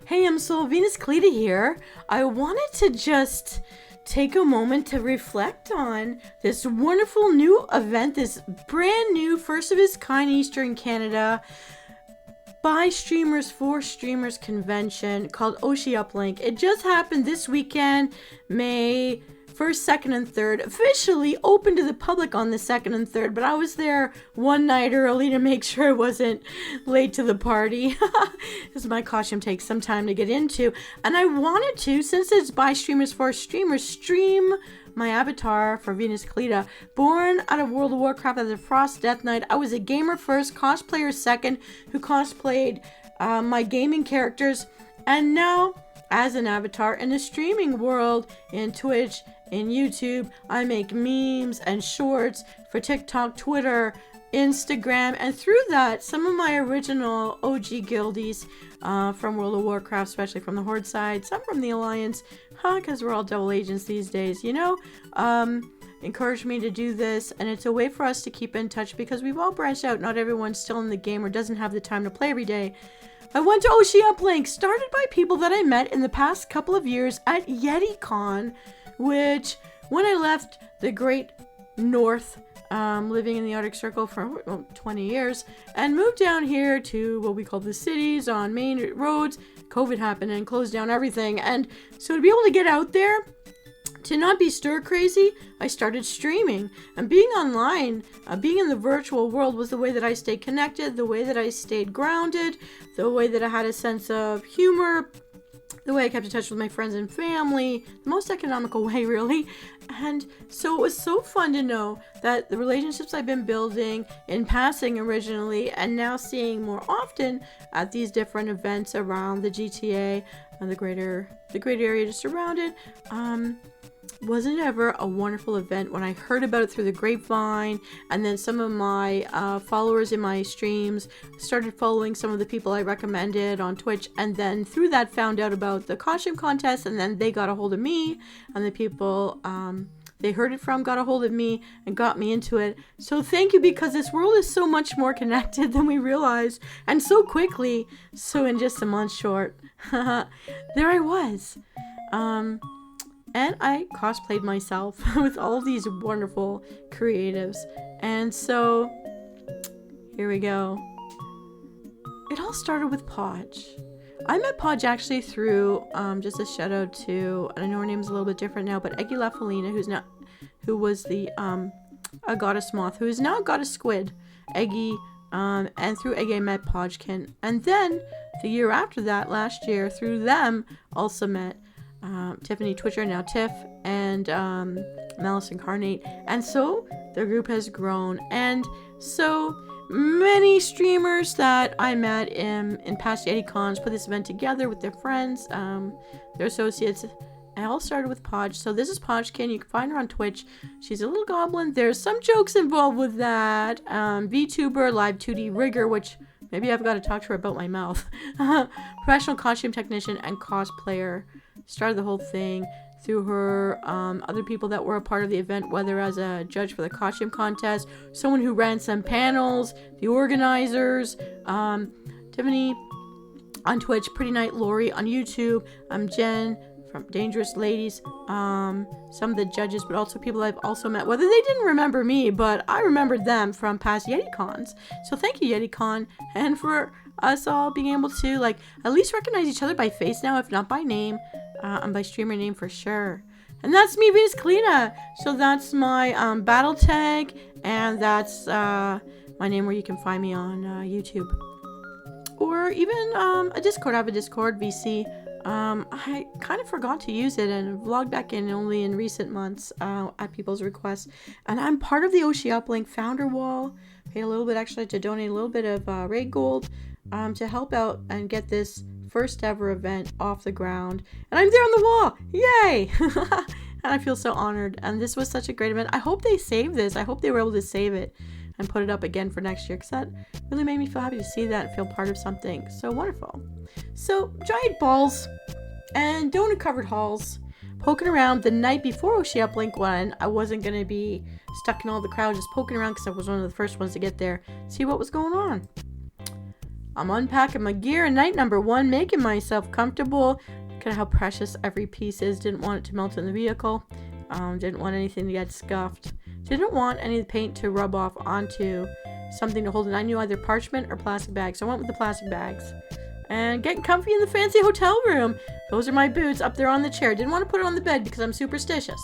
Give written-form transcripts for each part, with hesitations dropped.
Hey, Msoul, Callida here. I wanted to just take a moment to reflect on this wonderful new event, this brand new, first of its kind Easter in Canada, by streamers for streamers convention called OshiUplink. It just happened this weekend, May 1st, 2nd, and 3rd. Officially open to the public on the 2nd and 3rd, but I was there one night early to make sure I wasn't late to the party. Because my costume takes some time to get into. And I wanted to, since it's by streamers for streamers, stream my avatar for Callida. Born out of World of Warcraft as a Frost Death Knight, I was a gamer first, cosplayer second, who cosplayed my gaming characters, and now as an avatar in the streaming world, in Twitch, in YouTube, I make memes and shorts for TikTok, Twitter, Instagram, and through that, some of my original OG guildies from World of Warcraft, especially from the Horde side, some from the Alliance, because we're all double agents these days, encouraged me to do this, and it's a way for us to keep in touch because we've all branched out. Not everyone's still in the game or doesn't have the time to play every day. I went to OshiUplink, started by people that I met in the past couple of years at YetiCon, which, when I left the great north, living in the Arctic Circle for 20 years, and moved down here to what we call the cities on main roads, COVID happened and closed down everything. And so to be able to get out there, to not be stir crazy, I started streaming. And being online, being in the virtual world was the way that I stayed connected, the way that I stayed grounded, the way that I had a sense of humor, the way I kept in touch with my friends and family, the most economical way, really. And so it was so fun to know that the relationships I've been building in passing originally and now seeing more often at these different events around the GTA and the great area just around it, wasn't it ever a wonderful event when I heard about it through the grapevine, and then some of my followers in my streams started following some of the people I recommended on Twitch, and then through that found out about the costume contest, and then they got a hold of me, and the people they heard it from got a hold of me and got me into it. So thank you, because this world is so much more connected than we realize, and so quickly. So in just a month short, there I was. And I cosplayed myself with all of these wonderful creatives. And so, here we go. It all started with Podge. I met Podge actually through, just a shout out to, and I know her name's a little bit different now, but Eggy Lafelina, who was the, a goddess moth, who is now a goddess squid. Eggy, and through Eggy I met Podgekin. And then, the year after that, last year, through them, also met Tiffany Twitcher, now Tiff, and Malice Incarnate. And so the group has grown, and so many streamers that I met in past YetiCons put this event together with their friends, their associates. It all started with Podge. So this is Podgekin. You can find her on Twitch. She's a little goblin. There's some jokes involved with that. VTuber, live 2D rigger, which maybe I've got to talk to her about my mouth. Professional costume technician and cosplayer. Started the whole thing through her, other people that were a part of the event, whether as a judge for the costume contest, someone who ran some panels, the organizers, Tiffany on Twitch, Pretty Night Lori on YouTube, Jen from Dangerous Ladies, some of the judges, but also people I've also met, whether they didn't remember me, but I remembered them from past YetiCons. So thank you, YetiCon, and for us all being able to, at least recognize each other by face now, if not by name, and by streamer name for sure. And that's me, Callida. So that's my battle tag, and that's my name where you can find me on YouTube. Or even a Discord. I have a Discord, VC. I kind of forgot to use it and vlogged back in only in recent months at people's requests. And I'm part of the OshiUplink founder wall. Paid a little bit actually to donate a little bit of raid gold to help out and get this first ever event off the ground. And I'm there on the wall! Yay! And I feel so honored. And this was such a great event. I hope they saved this. I hope they were able to save it and put it up again for next year, because that really made me feel happy to see that and feel part of something so wonderful. So, giant balls and donut covered halls. Poking around the night before OshiUplink one, I wasn't going to be stuck in all the crowd, just poking around because I was one of the first ones to get there, see what was going on. I'm unpacking my gear in night number 1, making myself comfortable. Look at how precious every piece is. Didn't want it to melt in the vehicle. Didn't want anything to get scuffed. Didn't want any of the paint to rub off onto something to hold it. I knew either parchment or plastic bags, so I went with the plastic bags. And getting comfy in the fancy hotel room. Those are my boots up there on the chair. Didn't want to put it on the bed because I'm superstitious.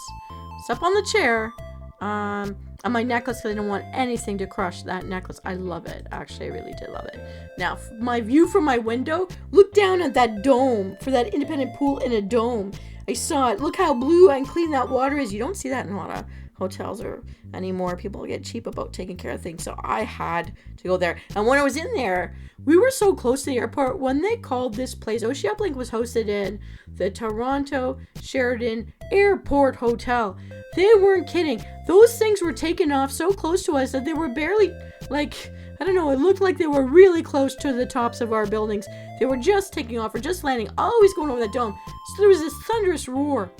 It's up on the chair. On my necklace because I didn't want anything to crush that necklace. I love it. Actually, I really did love it. Now, my view from my window, look down at that dome for that independent pool in a dome. I saw it. Look how blue and clean that water is. You don't see that in a lot of hotels or anymore. People get cheap about taking care of things. So I had to go there. And when I was in there, we were so close to the airport. When they called this place, OshiUplink was hosted in the Toronto Sheridan Airport Hotel. They weren't kidding. Those things were taken off so close to us that they were barely, like, I don't know, it looked like they were really close to the tops of our buildings. They were just taking off or just landing, always going over the dome. So there was this thunderous roar.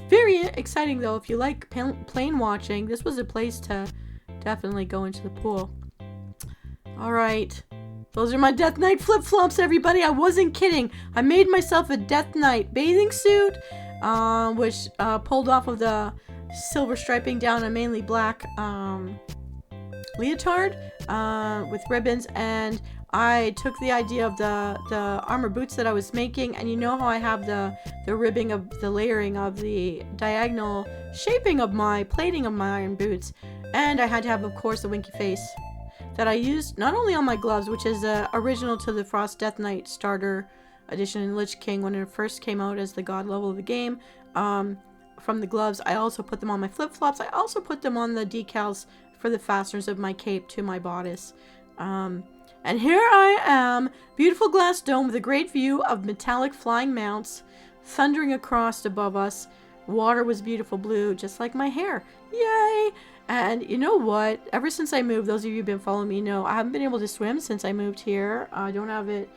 Very exciting though. If you like plane watching, this was a place to definitely go into the pool. All right. Those are my Death Knight flip-flops, everybody. I wasn't kidding. I made myself a Death Knight bathing suit, which pulled off of the silver striping down a mainly black leotard with ribbons, and I took the idea of the armor boots that I was making, and you know how I have the ribbing of the layering of the diagonal shaping of my plating of my iron boots, and I had to have, of course, the winky face that I used not only on my gloves, which is original to the Frost Death Knight starter edition in Lich King when it first came out as the god level of the game. From the gloves, I also put them on my flip-flops. I also put them on the decals for the fasteners of my cape to my bodice. And here I am, beautiful glass dome with a great view of metallic flying mounts thundering across above us. Water was beautiful blue, just like my hair. Yay! And you know what? Ever since I moved, those of you who've been following me know I haven't been able to swim since I moved here. I don't have it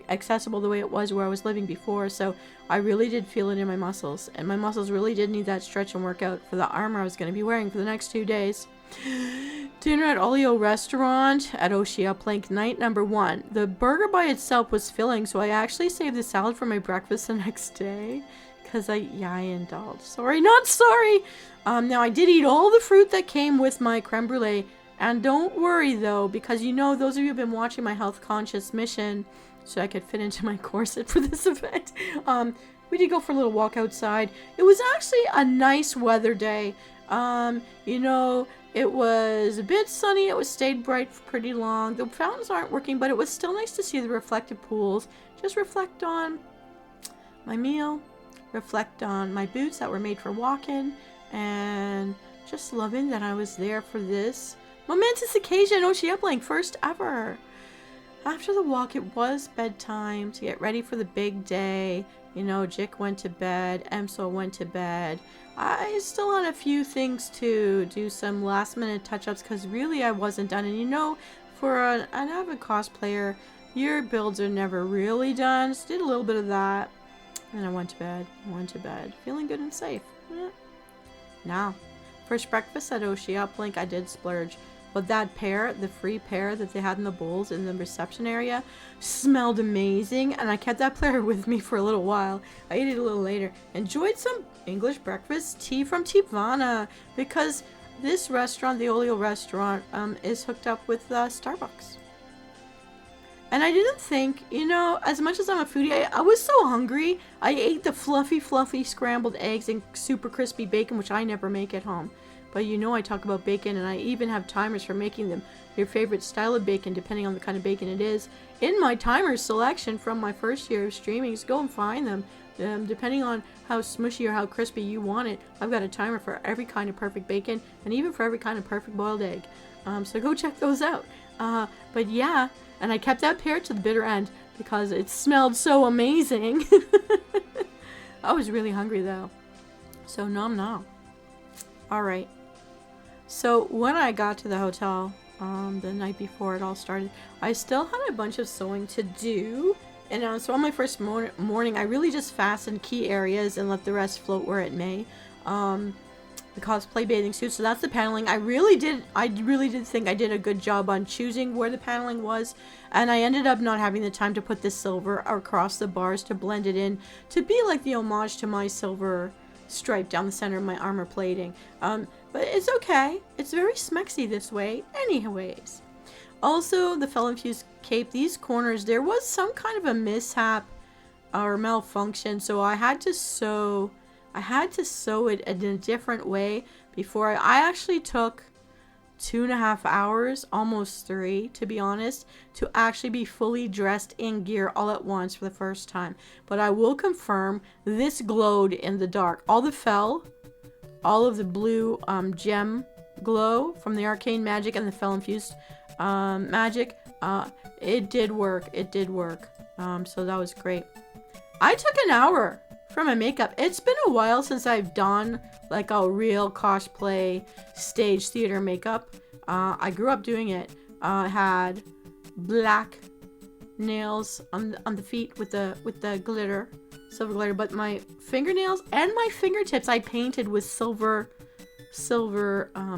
accessible the way it was where I was living before, so I really did feel it in my muscles. And my muscles really did need that stretch and workout for the armor I was going to be wearing for the next 2 days. Dinner at Olio Restaurant at OshiUplink, night number 1. The burger by itself was filling, so I actually saved the salad for my breakfast the next day. Because I indulged. Sorry, not sorry. Now, I did eat all the fruit that came with my creme brulee. And don't worry, though, because you know, those of you who have been watching my health conscious mission, so I could fit into my corset for this event, we did go for a little walk outside. It was actually a nice weather day. You know, it was a bit sunny. It was stayed bright for pretty long. The fountains aren't working, but it was still nice to see the reflective pools. Just reflect on my meal, reflect on my boots that were made for walking, and just loving that I was there for this momentous occasion. OshiUplink, first ever. After the walk, it was bedtime to get ready for the big day. You know, Jick went to bed, Msoul went to bed. I still had a few things to do, some last minute touch-ups, because really I wasn't done. And you know, for an avid cosplayer, your builds are never really done. So did a little bit of that. And I went to bed. Feeling good and safe. Now, first breakfast at OshiUplink, I did splurge. But that pear, the free pear that they had in the bowls in the reception area, smelled amazing. And I kept that pear with me for a little while. I ate it a little later. Enjoyed some English breakfast tea from Tivana. Because this restaurant, the Olio restaurant, is hooked up with Starbucks. And I didn't think, you know, as much as I'm a foodie, I was so hungry. I ate the fluffy scrambled eggs and super crispy bacon, which I never make at home. But you know I talk about bacon, and I even have timers for making them your favorite style of bacon, depending on the kind of bacon it is, in my timer selection from my first year of streaming. So go and find them. Depending on how smushy or how crispy you want it, I've got a timer for every kind of perfect bacon, and even for every kind of perfect boiled egg. So go check those out. But yeah, and I kept that pear to the bitter end because it smelled so amazing. I was really hungry though. So nom nom. Alright. So when I got to the hotel the night before it all started, I still had a bunch of sewing to do. And so on my first morning, I really just fastened key areas and let the rest float where it may. the cosplay bathing suit. So that's the paneling. I really did think I did a good job on choosing where the paneling was, and I ended up not having the time to put the silver across the bars to blend it in to be like the homage to my silver stripe down the center of my armor plating. But it's okay. It's very smexy this way anyways. Also, the fell infused cape, these corners, there was some kind of a mishap or malfunction, so I had to sew it in a different way before I actually took 2.5 hours, almost 3 to be honest, to actually be fully dressed in gear all at once for the first time. But I will confirm this glowed in the dark. All of the blue gem glow from the arcane magic and the fell infused magic, it did work. So that was great. I took an hour for my makeup. It's been a while since I've done like a real cosplay stage theater makeup. I grew up doing it. I had black nails on the feet with the glitter, silver glitter, but my fingernails and my fingertips I painted with silver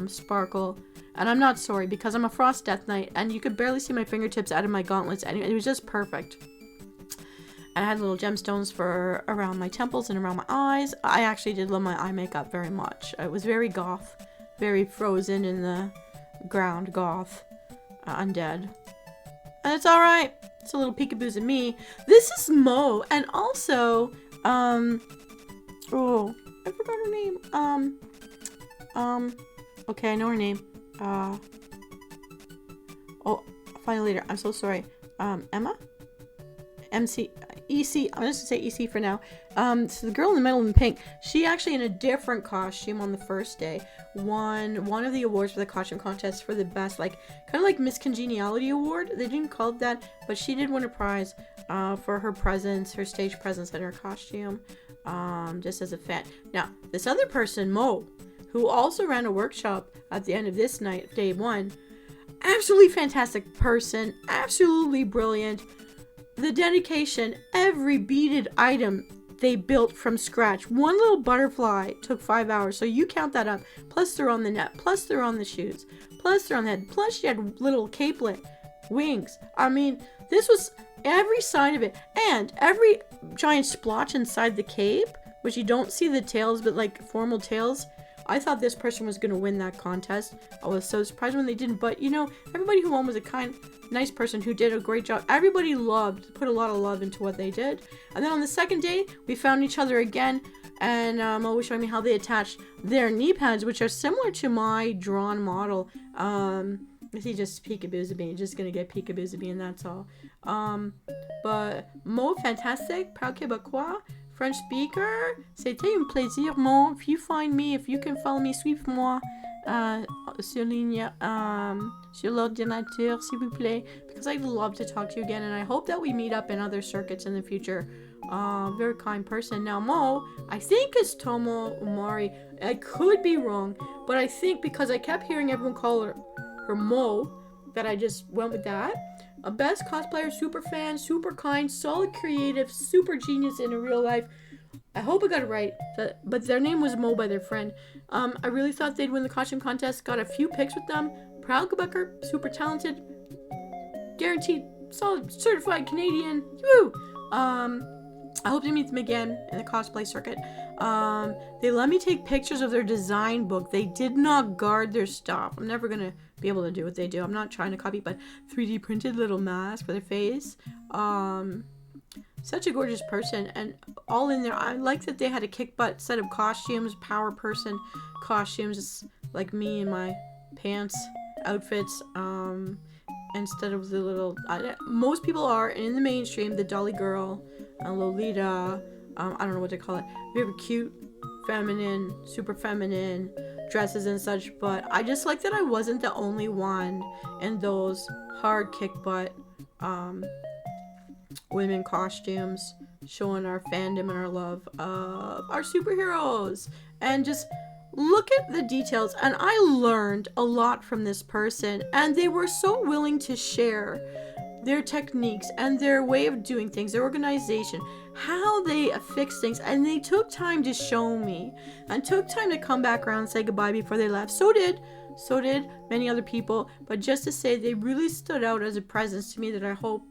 sparkle. And I'm not sorry, because I'm a Frost Death Knight and you could barely see my fingertips out of my gauntlets. Anyway, it was just perfect. And I had little gemstones for around my temples and around my eyes. I actually did love my eye makeup very much. It was very goth, very frozen in the ground goth, undead. And it's alright. It's a little peekaboos of me. This is Mo, and also, oh, I forgot her name. Okay, I know her name. Oh, I'll find it later. I'm so sorry. Emma? EC, I'm just gonna say EC for now. So the girl in the middle in pink, she actually in a different costume on the first day won one of the awards for the costume contest for the best, like kind of like Miss Congeniality award. They didn't call it that, but she did win a prize for her presence, her stage presence and her costume, just as a fan. Now this other person, Mo, who also ran a workshop at the end of this night, day 1, absolutely fantastic person, absolutely brilliant. The dedication, every beaded item they built from scratch. One little butterfly took 5 hours, so you count that up. Plus they're on the net, plus they're on the shoes, plus they're on the head, plus she had little capelet, wings. I mean, this was every side of it. And every giant splotch inside the cape, which you don't see the tails, but like formal tails. I thought this person was going to win that contest. I was so surprised when they didn't, but you know, everybody who won was a nice person who did a great job. Everybody put a lot of love into what they did. And then on the second day, we found each other again, and Mo was showing me how they attached their knee pads, which are similar to my drawn model. He just peekaboos of me, just gonna get peekaboos of me, and that's all. But Mo, fantastic, proud Québécois, French speaker. C'était un plaisir, Mo. If you find me, if you can follow me, suivez-moi sur ligne, sur l'ordinateur, s'il vous plaît, because I'd love to talk to you again, and I hope that we meet up in other circuits in the future. Very kind person. Now, Mo, I think is Tomo Umari. I could be wrong, but I think because I kept hearing everyone call her Mo, that I just went with that. A best cosplayer, super fan, super kind, solid creative, super genius in a real life. I hope I got it right, but their name was Mo by their friend. I really thought they'd win the costume contest, got a few pics with them. Proud Quebecer, super talented, guaranteed, solid, certified Canadian. Woo! I hope to meet them again in the cosplay circuit. They let me take pictures of their design book. They did not guard their stuff. I'm never gonna be able to do what they do. I'm not trying to copy, but 3D printed little mask for their face. Such a gorgeous person, and all in there. I like that they had a kick butt set of costumes, power person costumes, like me in my pants outfits. Instead of the little, most people are in the mainstream, the Dolly Girl, Lolita, I don't know what to call it, very cute, feminine, super feminine dresses and such, but I just like that I wasn't the only one in those hard kick butt women costumes, showing our fandom and our love of our superheroes. And just look at the details, and I learned a lot from this person, and they were so willing to share their techniques and their way of doing things, their organization, how they affix things, and they took time to show me and took time to come back around and say goodbye before they left. So did many other people, but just to say they really stood out as a presence to me that I hope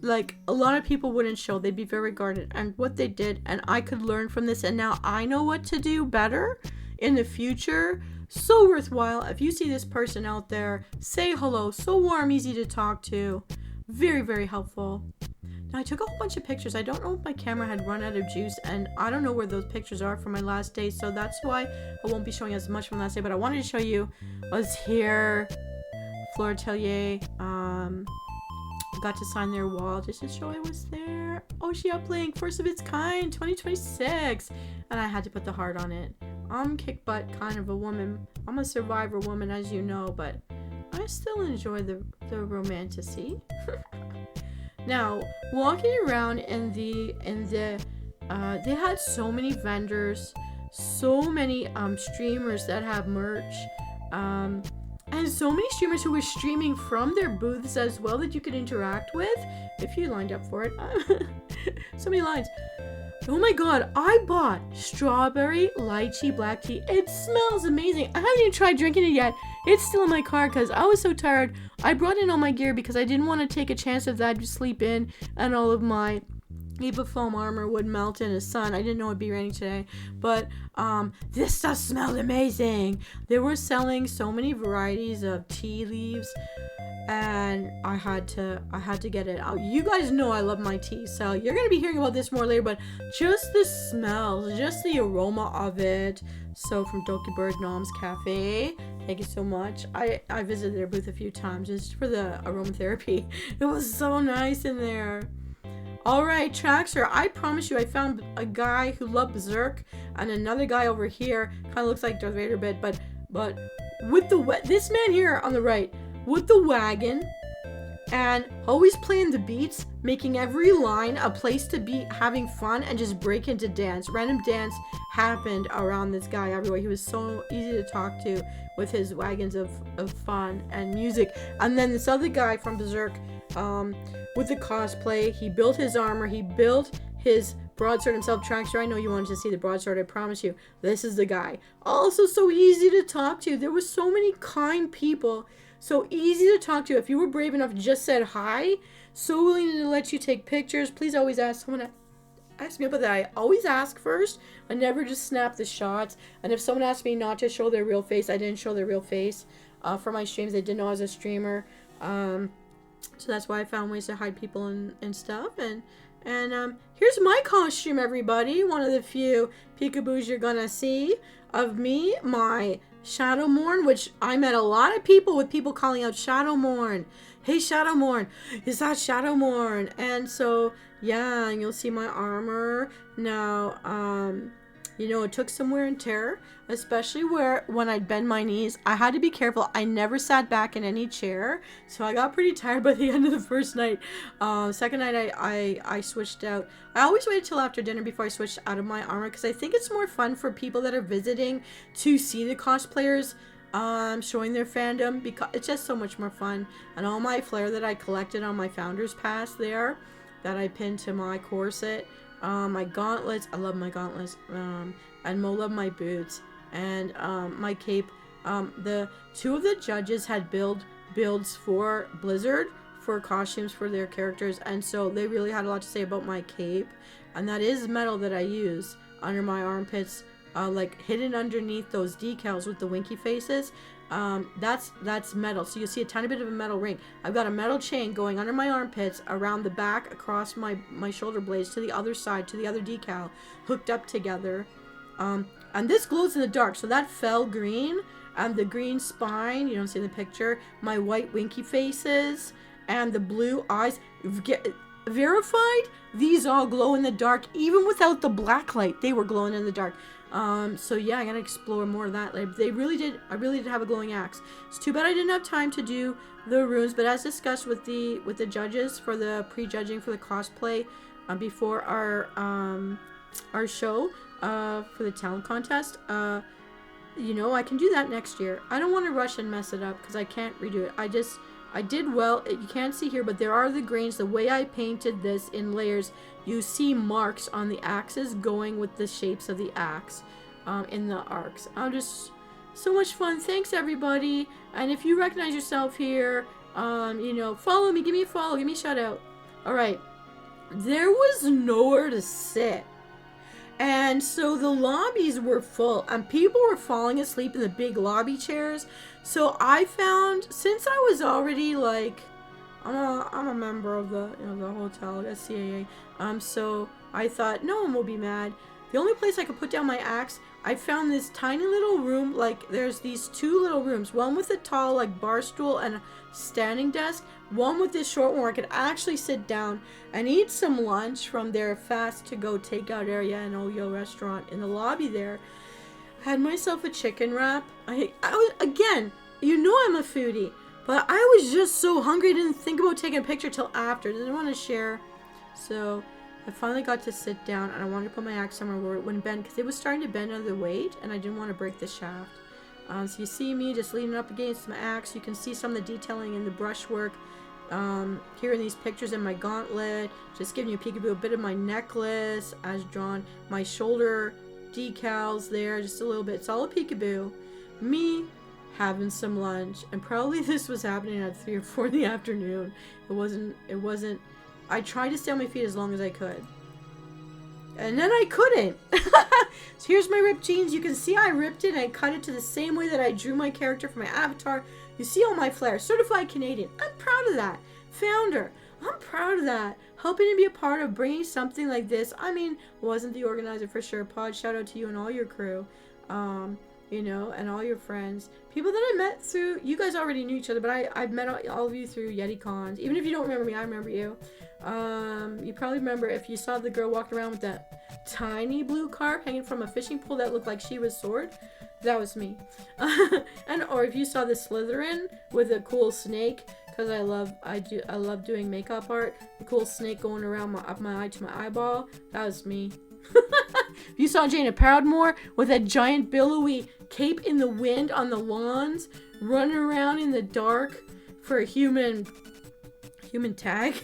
like a lot of people wouldn't show. They'd be very guarded, and what they did, and I could learn from this, and now I know what to do better in the future. So worthwhile. If you see this person out there, say hello. So warm, easy to talk to, very, very helpful. Now I took a whole bunch of pictures. I don't know if my camera had run out of juice, and I don't know where those pictures are from my last day, so that's why I won't be showing as much from last day, but I wanted to show you I was here, Floor Atelier, got to sign their wall just to show I was there. OshiUplink, first of its kind, 2026. And I had to put the heart on it. I'm kick butt kind of a woman. I'm a survivor woman, as you know, but I still enjoy the romanticy. Now, walking around they had so many vendors, so many streamers that have merch, and so many streamers who were streaming from their booths as well that you could interact with if you lined up for it. So many lines. Oh my god, I bought strawberry lychee black tea. It smells amazing. I haven't even tried drinking it yet. It's still in my car because I was so tired. I brought in all my gear because I didn't want to take a chance of that to sleep in and all of my Eva foam armor would melt in the sun. I didn't know it'd be raining today, but this stuff smelled amazing. They were selling so many varieties of tea leaves, and I had to get it out. You guys know I love my tea, so you're gonna be hearing about this more later. But just the smells, just the aroma of it. So from Doki Bird Nom's Cafe, thank you so much. I visited their booth a few times just for the aromatherapy. It was so nice in there. Alright, Traxxer, I promise you I found a guy who loved Berserk, and another guy over here, kind of looks like Darth Vader a bit, but with this man here on the right, with the wagon, and always playing the beats, making every line a place to be having fun and just break into dance. Random dance happened around this guy everywhere. He was so easy to talk to with his wagons of fun and music. And then this other guy from Berserk, with the cosplay, he built his armor, he built his broadsword himself. Traxxer, I know you wanted to see the broadsword, I promise you. This is the guy. Also so easy to talk to. There were so many kind people, so easy to talk to. If you were brave enough to just said hi, so willing to let you take pictures. Please always ask someone to ask me about that. I always ask first. I never just snap the shots. And if someone asked me not to show their real face, I didn't show their real face for my streams. They didn't know I was a streamer. So that's why I found ways to hide people and stuff. And here's my costume, everybody. One of the few peekaboos you're gonna see of me. My Shadowmourne, which I met a lot of people with people calling out Shadowmourne. Hey, Shadowmourne, is that Shadowmourne? And so, yeah, and you'll see my armor. Now, you know, it took some wear and tear, especially when I'd bend my knees. I had to be careful. I never sat back in any chair, so I got pretty tired by the end of the first night. Second night, I switched out. I always waited till after dinner before I switched out of my armor because I think it's more fun for people that are visiting to see the cosplayers showing their fandom, because it's just so much more fun. And all my flair that I collected on my Founder's Pass there, that I pinned to my corset. My gauntlets, I love my gauntlets, and Mo loved my boots, and my cape. The two of the judges had builds for Blizzard, for costumes for their characters, and so they really had a lot to say about my cape, and that is metal that I use under my armpits, like hidden underneath those decals with the winky faces. That's metal, so you'll see a tiny bit of a metal ring. I've got a metal chain going under my armpits, around the back, across my shoulder blades, to the other side, to the other decal, hooked up together. And this glows in the dark, so that fell green, and the green spine, you don't see in the picture, my white winky faces, and the blue eyes, verified, these all glow in the dark, even without the black light, they were glowing in the dark. So yeah, I gotta explore more of that. Like, I really did have a glowing axe. It's too bad I didn't have time to do the runes, but as discussed with the judges for the pre-judging for the cosplay, before our show, for the talent contest, you know, I can do that next year. I don't want to rush and mess it up because I can't redo it. I did well. You can't see here, but there are the grains. The way I painted this in layers, you see marks on the axes going with the shapes of the axe in the arcs. I'm just so much fun. Thanks, everybody. And if you recognize yourself here, you know, follow me. Give me a follow. Give me a shout out. All right. There was nowhere to sit. And so the lobbies were full and people were falling asleep in the big lobby chairs. So I found, since I was already like, I'm a member of the, you know, the hotel, SCAA. So I thought no one will be mad. The only place I could put down my axe, I found this tiny little room. Like there's these two little rooms, one with a tall like bar stool and a standing desk, one with this short one where I could actually sit down and eat some lunch from their fast to go takeout area and Oyo restaurant in the lobby there. Had myself a chicken wrap. I was, again, you know I'm a foodie, but I was just so hungry I didn't think about taking a picture till after. Didn't want to share. So I finally got to sit down and I wanted to put my axe somewhere where it wouldn't bend because it was starting to bend under the weight and I didn't want to break the shaft. So you see me just leaning up against my axe. You can see some of the detailing in the brushwork here in these pictures in my gauntlet. Just giving you a peekaboo, a bit of my necklace as drawn. My shoulder decals there, just a little bit. It's all a peekaboo. Me having some lunch, and probably this was happening at 3 or 4 in the afternoon. It wasn't. I tried to stay on my feet as long as I could. And then I couldn't. So here's my ripped jeans. You can see I ripped it and I cut it to the same way that I drew my character for my avatar. You see all my flair. Certified Canadian. I'm proud of that. Founder. I'm proud of that. Helping to be a part of bringing something like this. I mean, wasn't the organizer for sure. Pod, shout out to you and all your crew. You know, and all your friends. People that I met through, you guys already knew each other, but I've met all of you through YetiCons. Even if you don't remember me, I remember you. You probably remember if you saw the girl walking around with that tiny blue carp hanging from a fishing pole that looked like she was sword. That was me. Or if you saw the Slytherin with a cool snake, because I love doing makeup art. The cool snake going around up my eye to my eyeball. That was me. If you saw Jaina Proudmore with a giant billowy cape in the wind on the lawns, running around in the dark for a human tag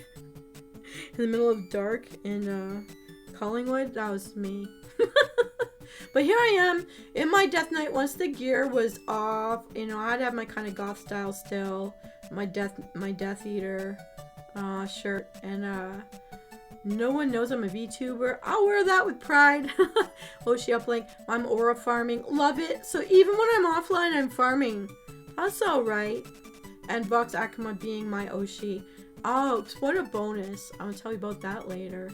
in the middle of dark in Collingwood, that was me. But here I am in my Death Knight once the gear was off. You know, I had to have my kind of goth style still. My Death Eater shirt, and no one knows I'm a VTuber. I'll wear that with pride. OshiUplink. I'm aura farming. Love it. So even when I'm offline, I'm farming. That's alright. And Vox Akuma being my Oshi. Oh, what a bonus. I'm going to tell you about that later.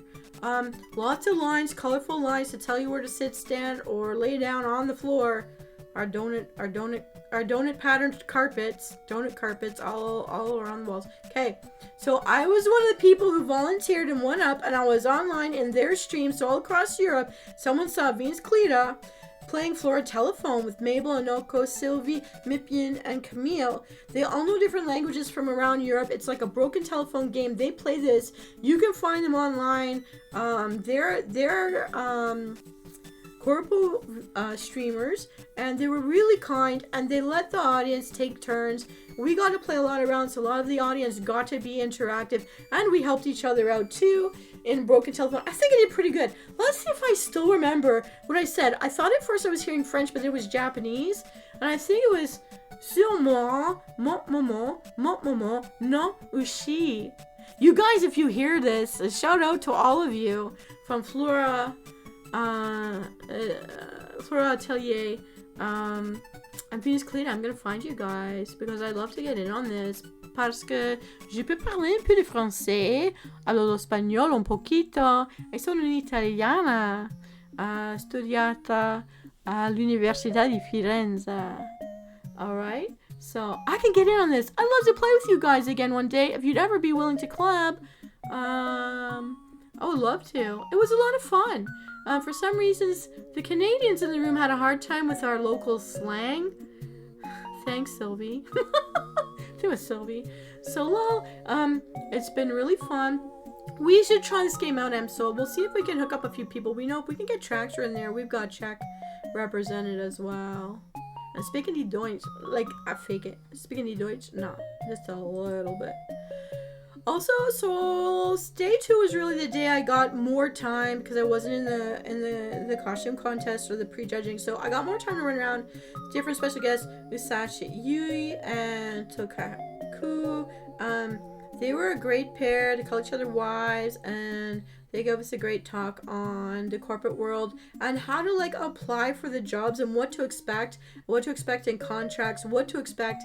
Lots of lines, colorful lines to tell you where to sit, stand, or lay down on the floor. Our donut patterned carpets. Donut carpets all around the walls. Okay, so I was one of the people who volunteered and went up, and I was online in their streams, so all across Europe. Someone saw Venus Callida playing Flora Telephone with Mabel, Anoko, Sylvie, Mipian, and Camille. They all know different languages from around Europe. It's like a broken telephone game. They play this. You can find them online. They're corpo streamers, and they were really kind, and they let the audience take turns. We got to play a lot of rounds, so a lot of the audience got to be interactive, and we helped each other out too in Broken Telephone. I think I did pretty good. Let's see if I still remember what I said. I thought at first I was hearing French, but it was Japanese, and I think it was sûrement mon maman, non ushi. You guys, if you hear this, a shout out to all of you from Flora Atelier, and Venus Callida. I'm gonna find you guys because I'd love to get in on this. Parce que je peux parler un peu de français, hablo lo spagnolo un poquito, e sono un'italiana, studiata all'Università di Firenze. Alright? So, I can get in on this. I'd love to play with you guys again one day. If you'd ever be willing to collab, I would love to. It was a lot of fun. For some reasons, the Canadians in the room had a hard time with our local slang. Thanks, Sylvie. It was Sylvie. So, lol, it's been really fun. We should try this game out, Msoul. We'll see if we can hook up a few people. We know if we can get Traxter in there, we've got Czech represented as well. And speaking die Deutsch, like, I fake it. Speaking die Deutsch, no, just a little bit. Also, so day 2 was really the day I got more time because I wasn't in the costume contest or the prejudging. So I got more time to run around. Different special guests, Usashi Yui and Tokaku. They were a great pair. They called each other wives, and they gave us a great talk on the corporate world and how to like apply for the jobs and what to expect in contracts, what to expect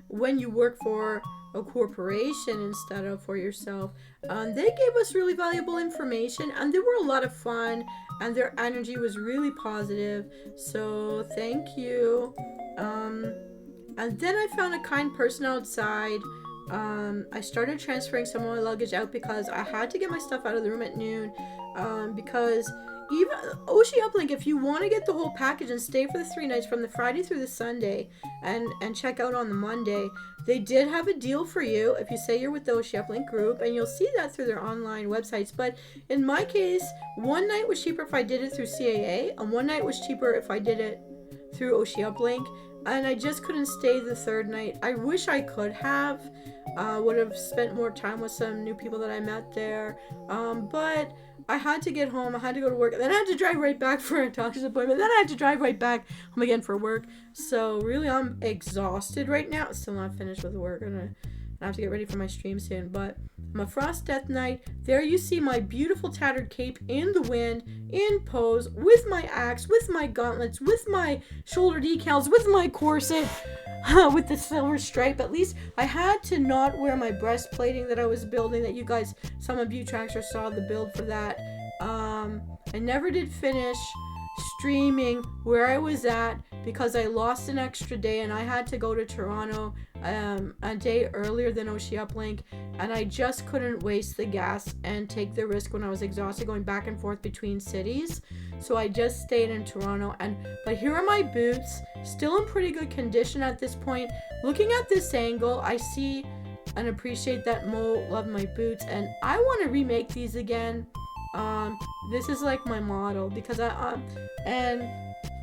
when you work for a corporation instead of for yourself. They gave us really valuable information, and they were a lot of fun, and their energy was really positive. So thank you. And then I found a kind person outside. I started transferring some of my luggage out because I had to get my stuff out of the room at noon. Because even OshiUplink, if you want to get the whole package and stay for the 3 nights from the Friday through the Sunday and check out on the Monday, they did have a deal for you if you say you're with the OshiUplink group, and you'll see that through their online websites. But in my case, 1 night was cheaper if I did it through CAA, and 1 night was cheaper if I did it through OshiUplink. And I just couldn't stay the 3rd night. I wish I could have. Would have spent more time with some new people that I met there. But I had to get home. I had to go to work. Then I had to drive right back for a doctor's appointment. Then I had to drive right back home again for work. So really, I'm exhausted right now. Still not finished with work. I have to get ready for my stream soon. But I'm a Frost Death Knight. There you see my beautiful tattered cape in the wind, in pose, with my axe, with my gauntlets, with my shoulder decals, with my corset, with the silver stripe. At least I had to not wear my breastplating that I was building, that you guys, some of you trackers saw the build for that. I never did finish streaming where I was at because I lost an extra day and I had to go to Toronto a day earlier than OshiUplink, and I just couldn't waste the gas and take the risk when I was exhausted going back and forth between cities. So I just stayed in Toronto, but here are my boots, still in pretty good condition at this point. Looking at this angle, I see and appreciate that Mo loved my boots, and I want to remake these again. This is like my model because and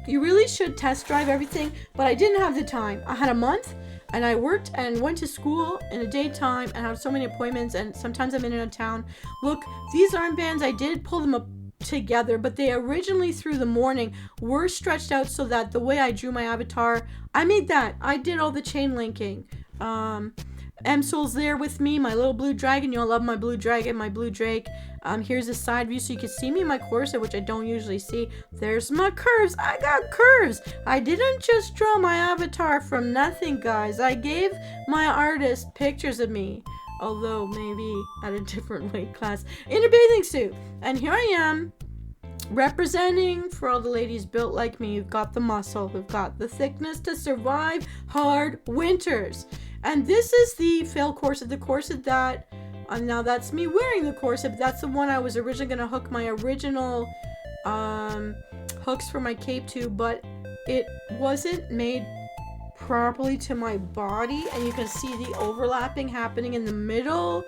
you really should test drive everything, but I didn't have the time. I had a month and I worked and went to school in the daytime and had so many appointments, and sometimes I'm in and out of town. Look, these armbands, I did pull them up together, but they originally through the morning were stretched out so that the way I drew my avatar, I made that. I did all the chain linking. Msoul's there with me, my little blue dragon. You all love my blue dragon, my blue drake. Here's a side view so you can see me in my corset, which I don't usually see. There's my curves. I got curves. I didn't just draw my avatar from nothing, guys. I gave my artist pictures of me, although maybe at a different weight class, in a bathing suit. And here I am, representing for all the ladies built like me. You've got the muscle, we've got the thickness to survive hard winters. And this is the fail corset, the corset that, now that's me wearing the corset, but that's the one I was originally going to hook my original hooks for my cape to, but it wasn't made properly to my body, and you can see the overlapping happening in the middle,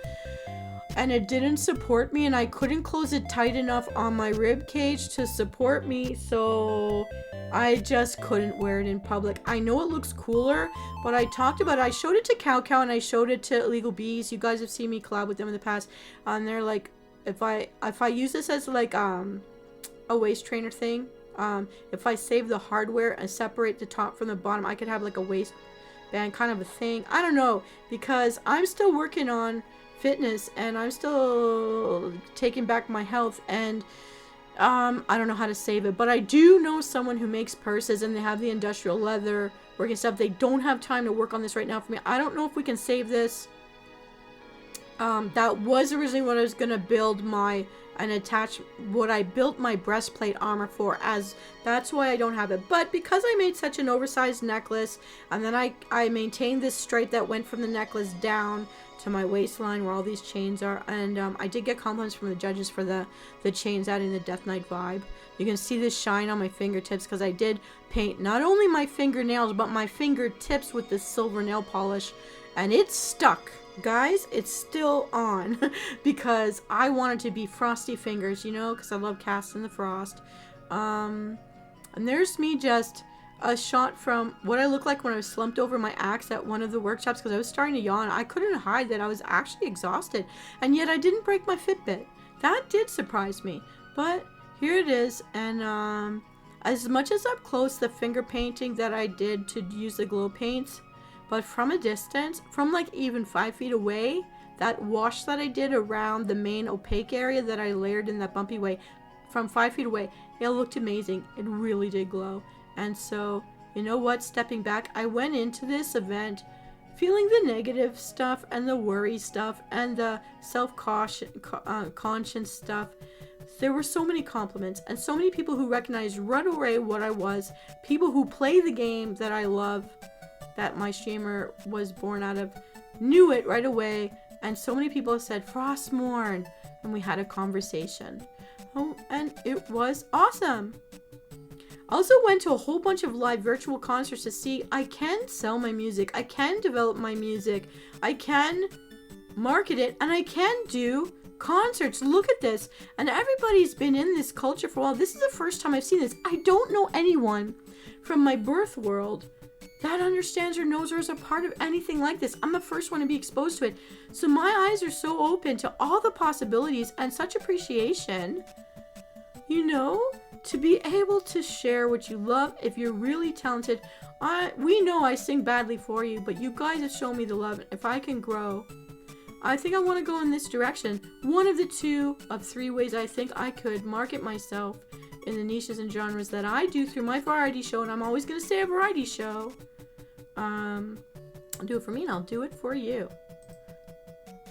and it didn't support me, and I couldn't close it tight enough on my rib cage to support me, so I just couldn't wear it in public. I know it looks cooler, but I talked about it. I showed it to Cow Cow and I showed it to Illegal Bees. You guys have seen me collab with them in the past, and they're like, if I use this as like a waist trainer thing, if I save the hardware and separate the top from the bottom, I could have like a waistband kind of a thing. I don't know, because I'm still working on fitness and I'm still taking back my health, and I don't know how to save it, but I do know someone who makes purses and they have the industrial leather working stuff. They don't have time to work on this right now for me. I don't know if we can save this. That was originally what I was gonna build and attach what I built my breastplate armor for, as that's why I don't have it. But because I made such an oversized necklace, and then I maintained this stripe that went from the necklace down to my waistline where all these chains are, and I did get compliments from the judges for the chains adding the Death Knight vibe. You can see this shine on my fingertips because I did paint not only my fingernails but my fingertips with this silver nail polish, and it's stuck, guys. It's still on because I wanted to be frosty fingers, you know, because I love casting the frost. And there's me just a shot from what I looked like when I was slumped over my axe at one of the workshops because I was starting to yawn. I couldn't hide that I was actually exhausted, and yet I didn't break my Fitbit. That did surprise me, but here it is. And as much as up close, the finger painting that I did to use the glow paints, but from a distance, from like even 5 feet away, that wash that I did around the main opaque area that I layered in that bumpy way, from 5 feet away, it looked amazing. It really did glow. And so, you know what, stepping back, I went into this event feeling the negative stuff and the worry stuff and the self-conscience stuff. There were so many compliments and so many people who recognized right away what I was, people who play the game that I love, that my streamer was born out of, knew it right away. And so many people said, Frostmourne, and we had a conversation. Oh, and it was awesome. I also went to a whole bunch of live virtual concerts to see I can sell my music, I can develop my music, I can market it, and I can do concerts. Look at this. And everybody's been in this culture for a while. This is the first time I've seen this. I don't know anyone from my birth world that understands or knows or is a part of anything like this. I'm the first one to be exposed to it. So my eyes are so open to all the possibilities and such appreciation, you know, to be able to share what you love. If you're really talented, we know I sing badly for you, but you guys have shown me the love. If I can grow, I think I want to go in this direction. One of the 2 of 3 ways I think I could market myself in the niches and genres that I do through my variety show, and I'm always going to say a variety show. Do it for me and I'll do it for you.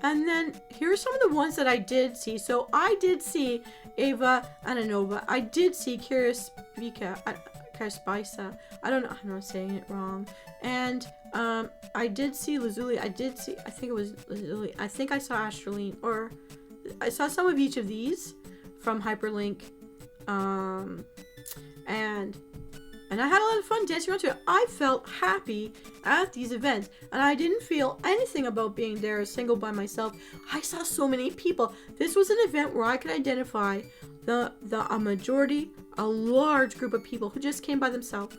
And then here are some of the ones that I did see. So I did see Ava Ananova. I did see Kirispika. I don't know. I'm not saying it wrong. And I did see Lazuli. I think it was Lazuli. I think I saw Astraline, or I saw some of each of these from Hyperlink. And I had a lot of fun dancing around to it. I felt happy at these events, and I didn't feel anything about being there single by myself. I saw so many people. This was an event where I could identify a majority, a large group of people who just came by themselves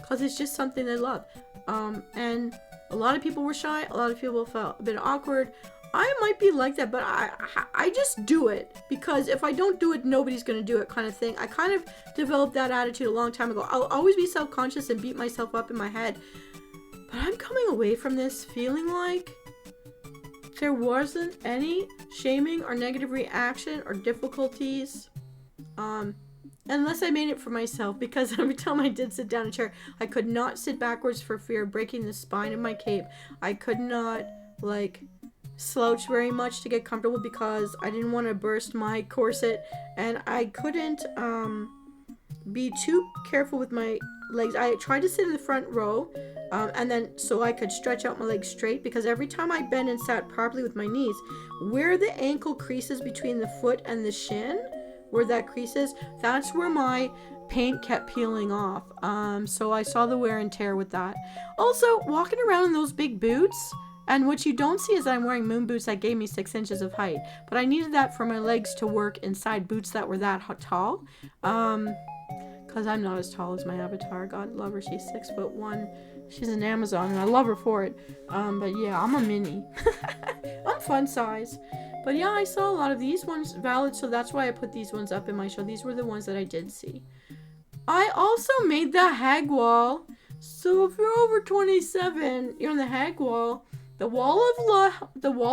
because it's just something they love. And a lot of people were shy. A lot of people felt a bit awkward. I might be like that, but I just do it because if I don't do it, nobody's going to do it kind of thing. I kind of developed that attitude a long time ago. I'll always be self-conscious and beat myself up in my head. But I'm coming away from this feeling like there wasn't any shaming or negative reaction or difficulties. Unless I made it for myself, because every time I did sit down in a chair, I could not sit backwards for fear of breaking the spine of my cape. I could not, slouch very much to get comfortable because I didn't want to burst my corset, and I couldn't be too careful with my legs. I tried to sit in the front row and then so I could stretch out my legs straight, because every time I bent and sat properly with my knees, where the ankle creases between the foot and the shin, where that creases, that's where my paint kept peeling off. So I saw the wear and tear with that. Also, walking around in those big boots, and what you don't see is that I'm wearing moon boots that gave me 6 inches of height. But I needed that for my legs to work inside boots that were that tall. Because I'm not as tall as my avatar. God love her, she's 6'1". She's an Amazon, and I love her for it. But yeah, I'm a mini. I'm fun size. But yeah, I saw a lot of these ones valid, so that's why I put these ones up in my show. These were the ones that I did see. I also made the hag wall. So if you're over 27, you're on the hag wall. The wall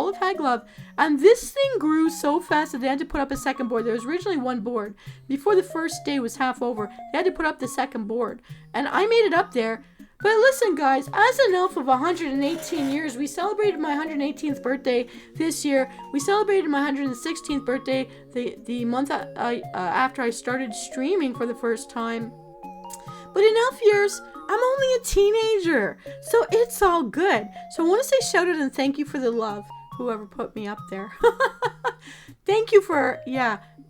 of hag love, and this thing grew so fast that they had to put up a second board. There was originally one board. Before the first day was half over, they had to put up the second board, and I made it up there. But listen, guys, as an elf of 118 years, we celebrated my 118th birthday this year. We celebrated my 116th birthday the month after I started streaming for the first time. But in elf years, I'm only a teenager, so it's all good. So I want to say shout out and thank you for the love, whoever put me up there. Thank you for,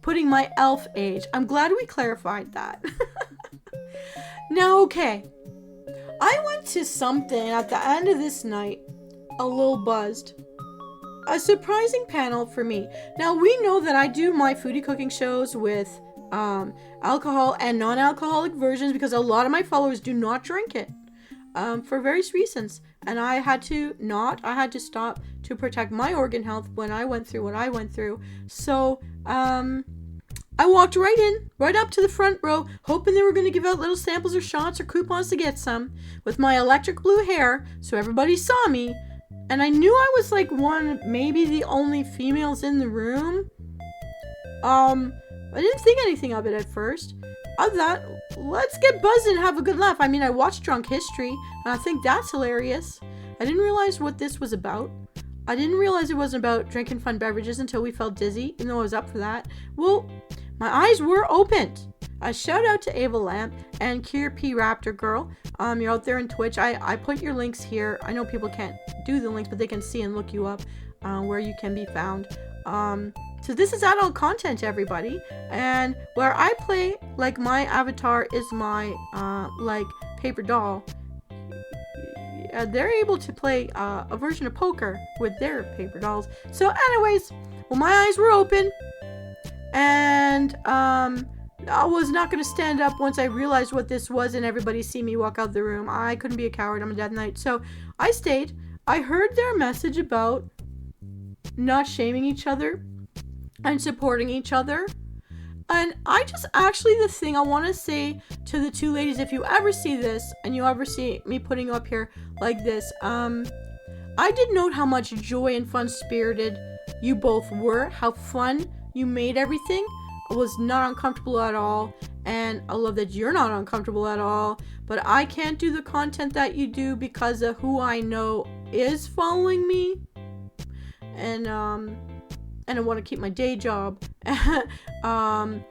putting my elf age. I'm glad we clarified that. Now, okay. I went to something at the end of this night, a little buzzed. A surprising panel for me. Now, we know that I do my foodie cooking shows with alcohol and non-alcoholic versions because a lot of my followers do not drink it for various reasons. And I had to stop to protect my organ health when I went through what I went through. So, I walked right up to the front row, hoping they were going to give out little samples or shots or coupons to get some, with my electric blue hair, so everybody saw me. And I knew I was like maybe the only females in the room. I didn't think anything of it at first. I thought, let's get buzzed and have a good laugh. I mean, I watched Drunk History, and I think that's hilarious. I didn't realize what this was about. I didn't realize it wasn't about drinking fun beverages until we felt dizzy, even though I was up for that. Well, my eyes were opened. A shout out to Ava Lamp and Kier P. Raptor Girl. You're out there on Twitch. I put your links here. I know people can't do the links, but they can see and look you up where you can be found. So this is adult content, everybody. And where I play, like my avatar is my like paper doll. They're able to play a version of poker with their paper dolls. So anyways, well, my eyes were open. And I was not going to stand up once I realized what this was and everybody see me walk out the room. I couldn't be a coward. I'm a dead knight. So I stayed. I heard their message about not shaming each other and supporting each other. And the thing I want to say to the two ladies, if you ever see this and you ever see me putting up here like this, I did note how much joy and fun spirited you both were, how fun you made everything. I was not uncomfortable at all, and I love that you're not uncomfortable at all, but I can't do the content that you do because of who I know is following me, and I want to keep my day job, and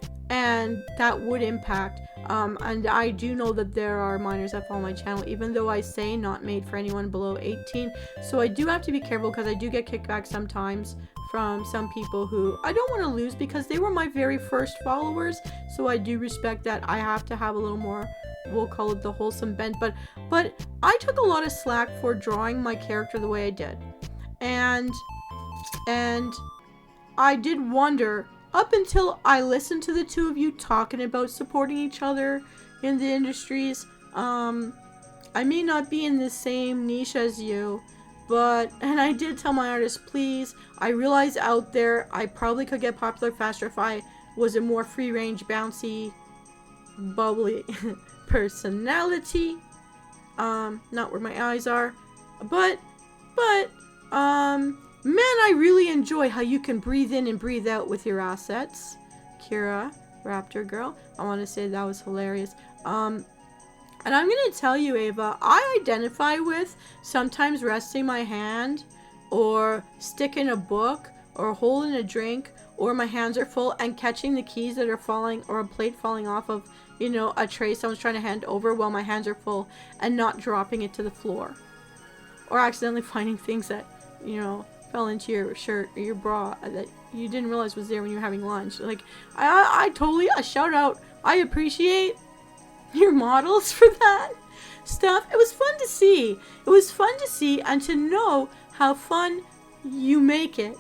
that would impact, and I do know that there are minors that follow my channel, even though I say not made for anyone below 18, so I do have to be careful because I do get kickback sometimes from some people who I don't want to lose because they were my very first followers, so I do respect that. I have to have a little more, we'll call it the wholesome bent, but I took a lot of slack for drawing my character the way I did, and I did wonder, up until I listened to the two of you talking about supporting each other in the industries, I may not be in the same niche as you, and I did tell my artist, please, I realize out there I probably could get popular faster if I was a more free range, bouncy, bubbly personality. Not where my eyes are, but man, I really enjoy how you can breathe in and breathe out with your assets. Kira, Raptor Girl, I want to say that was hilarious. And I'm going to tell you, Ava, I identify with sometimes resting my hand or sticking a book or holding a drink or my hands are full and catching the keys that are falling or a plate falling off of, a tray someone's trying to hand over while my hands are full and not dropping it to the floor. Or accidentally finding things that, fell into your shirt or your bra that you didn't realize was there when you were having lunch. Like, I totally, a shout out. I appreciate your models for that stuff. It was fun to see. It was fun to see and to know how fun you make it.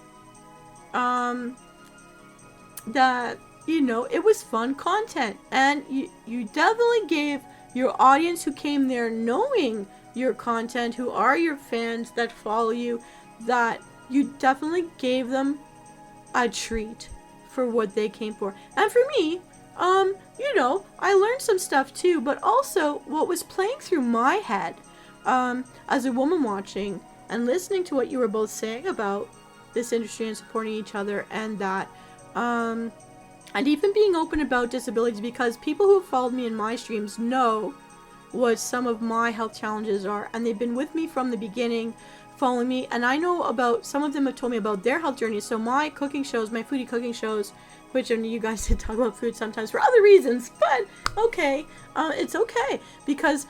That, it was fun content. And you definitely gave your audience who came there knowing your content, who are your fans that follow you, that you definitely gave them a treat for what they came for. And for me, I learned some stuff too, but also what was playing through my head, as a woman watching and listening to what you were both saying about this industry and supporting each other, and that, and even being open about disabilities, because people who followed me in my streams know what some of my health challenges are, and they've been with me from the beginning, following me, and I know about, some of them have told me about their health journeys. So my cooking shows, my foodie cooking shows, which I know you guys did talk about food sometimes for other reasons, but okay, it's okay, because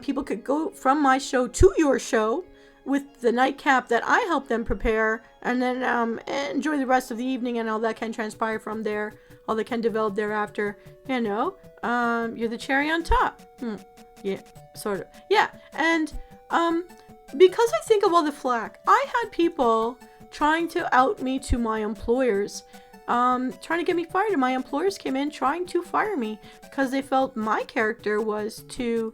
people could go from my show to your show with the nightcap that I help them prepare, and then enjoy the rest of the evening, and all that can transpire from there, all that can develop thereafter. You're the cherry on top. Yeah, sort of. Yeah, and because I think of all the flack, I had people trying to out me to my employers, trying to get me fired, and my employers came in trying to fire me because they felt my character was too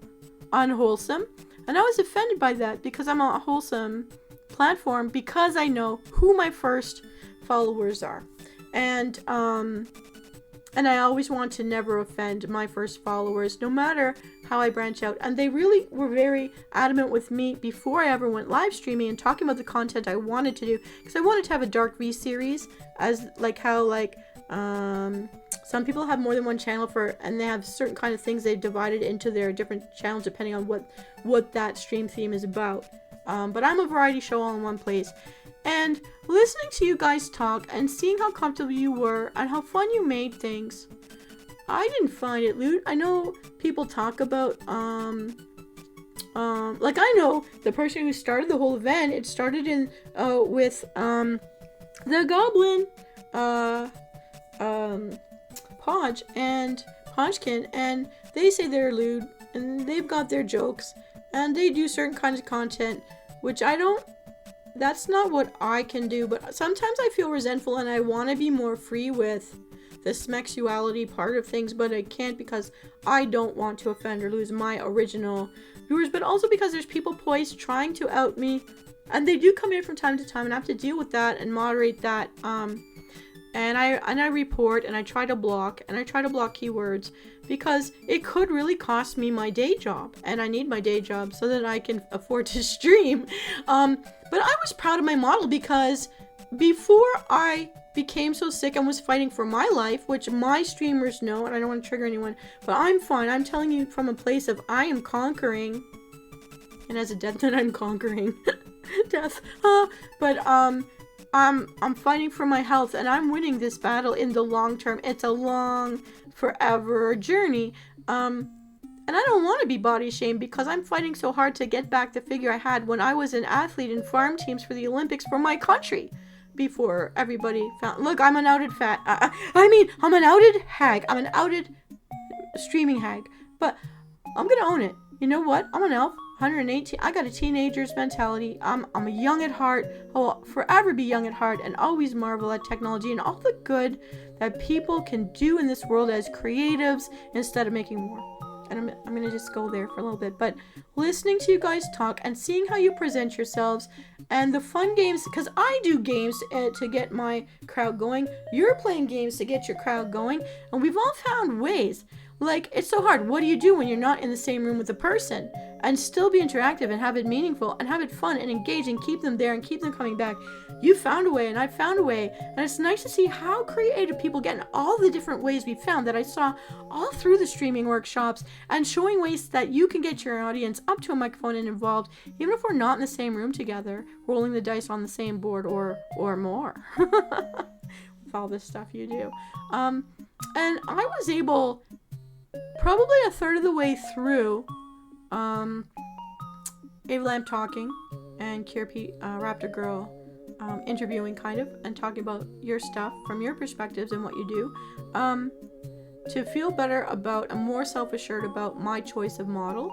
unwholesome, and I was offended by that because I'm a wholesome platform because I know who my first followers are, and I always want to never offend my first followers, no matter how I branch out. And they really were very adamant with me before I ever went live streaming and talking about the content I wanted to do, because I wanted to have a Dark V series, as like how some people have more than one channel and they have certain kind of things they've divided into their different channels depending on what that stream theme is about. But I'm a variety show all in one place. And listening to you guys talk and seeing how comfortable you were and how fun you made things, I didn't find it lewd. I know people talk about, like I know the person who started the whole event, it started with, the Goblin, Podge and Podgekin, and they say they're lewd, and they've got their jokes, and they do certain kinds of content, which that's not what I can do, but sometimes I feel resentful and I want to be more free with the smexuality part of things, but I can't because I don't want to offend or lose my original viewers, but also because there's people poised trying to out me, and they do come in from time to time, and I have to deal with that and moderate that, and I report, and I try to block keywords, because it could really cost me my day job, and I need my day job so that I can afford to stream. But I was proud of my model, because before I became so sick and was fighting for my life, which my streamers know, and I don't want to trigger anyone, but I'm fine. I'm telling you from a place of I am conquering, and as a death that I'm conquering death. But I'm fighting for my health, and I'm winning this battle in the long term. It's a long, forever journey. And I don't want to be body shamed, because I'm fighting so hard to get back the figure I had when I was an athlete in farm teams for the Olympics for my country. Before everybody found, look, I'm an outed I'm an outed hag. I'm an outed streaming hag. But I'm gonna own it. You know what? I'm an elf. 118. I got a teenager's mentality. I'm a young at heart. I will forever be young at heart and always marvel at technology and all the good that people can do in this world as creatives instead of making war. And I'm gonna just go there for a little bit. But listening to you guys talk and seeing how you present yourselves and the fun games, because I do games to get my crowd going. You're playing games to get your crowd going, and we've all found ways. Like, it's so hard. What do you do when you're not in the same room with a person? And still be interactive and have it meaningful and have it fun and engaging, keep them there and keep them coming back. You found a way and I found a way. And it's nice to see how creative people get in all the different ways we found that I saw all through the streaming workshops, and showing ways that you can get your audience up to a microphone and involved, even if we're not in the same room together, rolling the dice on the same board or more. With all this stuff you do. And I was able, probably a third of the way through, Ava Lamp talking and Kirpi Raptor Girl interviewing kind of, and talking about your stuff from your perspectives and what you do, to feel better about and more self-assured about my choice of model,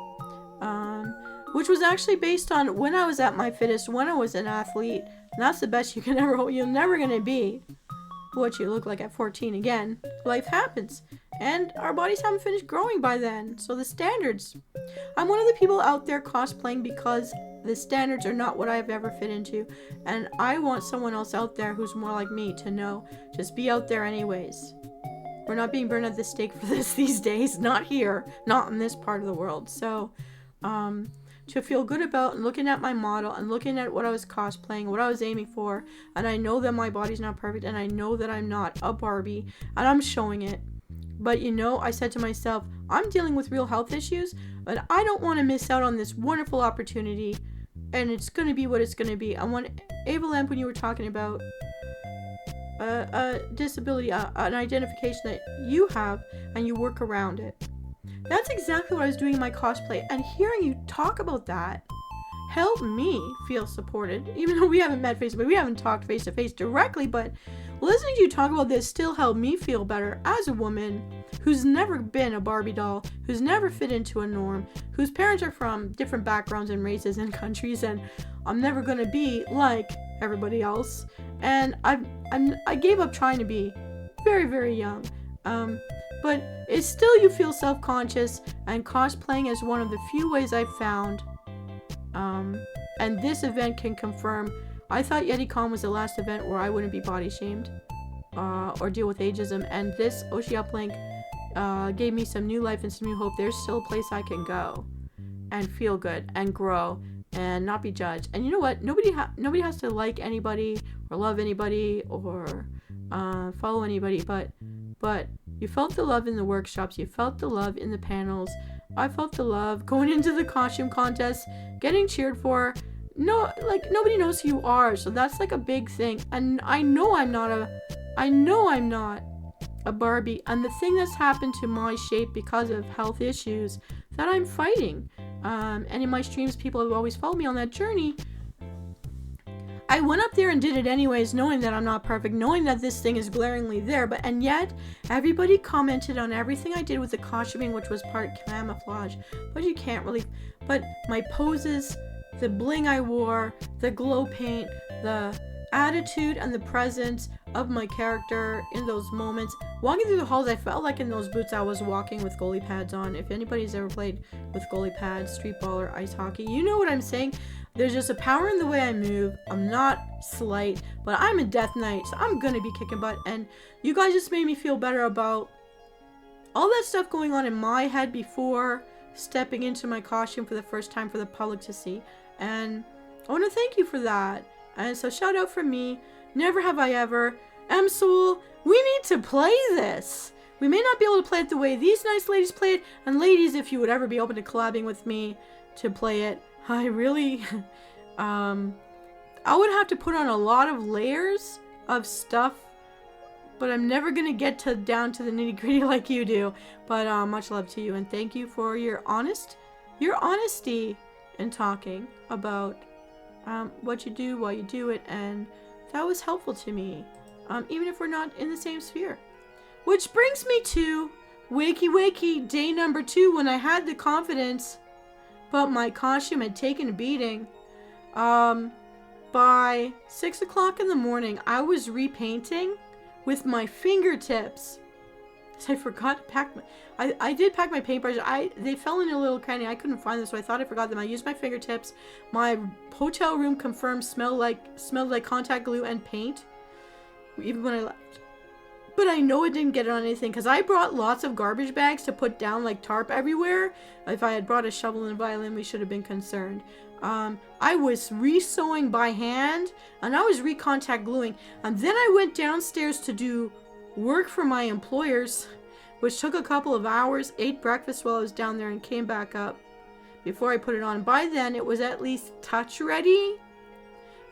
which was actually based on when I was at my fittest, when I was an athlete, and that's the best you can ever hope. You're never going to be what you look like at 14 again. Life happens. And our bodies haven't finished growing by then. So the standards. I'm one of the people out there cosplaying because the standards are not what I've ever fit into. And I want someone else out there who's more like me to know, just be out there anyways. We're not being burned at the stake for this these days. Not here. Not in this part of the world. So, to feel good about looking at my model and looking at what I was cosplaying, what I was aiming for. And I know that my body's not perfect. And I know that I'm not a Barbie. And I'm showing it. But you know, I said to myself, I'm dealing with real health issues, but I don't want to miss out on this wonderful opportunity, and it's going to be what it's going to be. I want, Ava Lamp, when you were talking about a disability, an identification that you have, and you work around it. That's exactly what I was doing in my cosplay, and hearing you talk about that helped me feel supported, even though we haven't met face to face, we haven't talked face to face directly, but listening to you talk about this still helped me feel better as a woman who's never been a Barbie doll, who's never fit into a norm, whose parents are from different backgrounds and races and countries, and I'm never gonna be like everybody else. And I gave up trying to be very, very young. But it's still, you feel self-conscious, and cosplaying is one of the few ways I've found. And this event can confirm. I thought YetiCon was the last event where I wouldn't be body shamed, or deal with ageism, and this OshiUplink gave me some new life and some new hope. There's still a place I can go and feel good and grow and not be judged. And you know what? Nobody has to like anybody or love anybody or follow anybody, but you felt the love in the workshops. You felt the love in the panels. I felt the love going into the costume contest, getting cheered for. No, like, nobody knows who you are, so that's like a big thing. And I know I'm not a Barbie, and the thing that's happened to my shape because of health issues that I'm fighting, and in my streams people have always followed me on that journey. I went up there and did it anyways, knowing that I'm not perfect, knowing that this thing is glaringly there, and yet everybody commented on everything I did with the costuming, which was part camouflage, but you can't really, but my poses, the bling I wore, the glow paint, the attitude and the presence of my character in those moments. Walking through the halls, I felt like in those boots I was walking with goalie pads on. If anybody's ever played with goalie pads, street ball, or ice hockey, you know what I'm saying. There's just a power in the way I move. I'm not slight, but I'm a death knight, so I'm gonna be kicking butt. And you guys just made me feel better about all that stuff going on in my head before stepping into my costume for the first time for the public to see. And I want to thank you for that. And so shout out from me. Never have I ever. Msoul, we need to play this. We may not be able to play it the way these nice ladies play it. And ladies, if you would ever be open to collabing with me to play it, I really, I would have to put on a lot of layers of stuff, but I'm never going to get down to the nitty gritty like you do. But much love to you, and thank you for your honesty in talking about what you do, why you do it, and that was helpful to me, even if we're not in the same sphere. Which brings me to wakey day number 2, when I had the confidence, but my costume had taken a beating. By 6 o'clock in the morning, I was repainting with my fingertips. So I forgot to pack my... I did pack my paintbrush. They fell in a little cranny. I couldn't find them, so I thought I forgot them. I used my fingertips. My hotel room confirmed smelled like contact glue and paint, even when I left. But I know it didn't get on anything because I brought lots of garbage bags to put down like tarp everywhere. If I had brought a shovel and a violin, we should have been concerned. I was re-sewing by hand, and I was re-contact gluing, and then I went downstairs to do work for my employers, which took a couple of hours, ate breakfast while I was down there, and came back up before I put it on. By then, it was at least touch ready.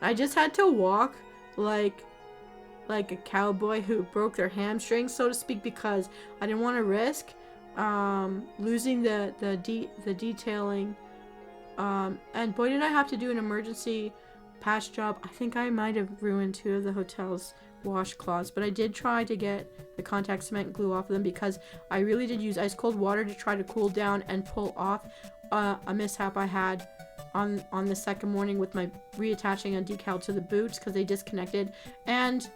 I just had to walk like a cowboy who broke their hamstring, so to speak, because I didn't want to risk losing the detailing. And boy, did I have to do an emergency patch job. I think I might have ruined 2 of the hotel's washcloths, but I did try to get the contact cement glue off of them because I really did use ice cold water to try to cool down and pull off a mishap I had on the second morning with my reattaching a decal to the boots because they disconnected, and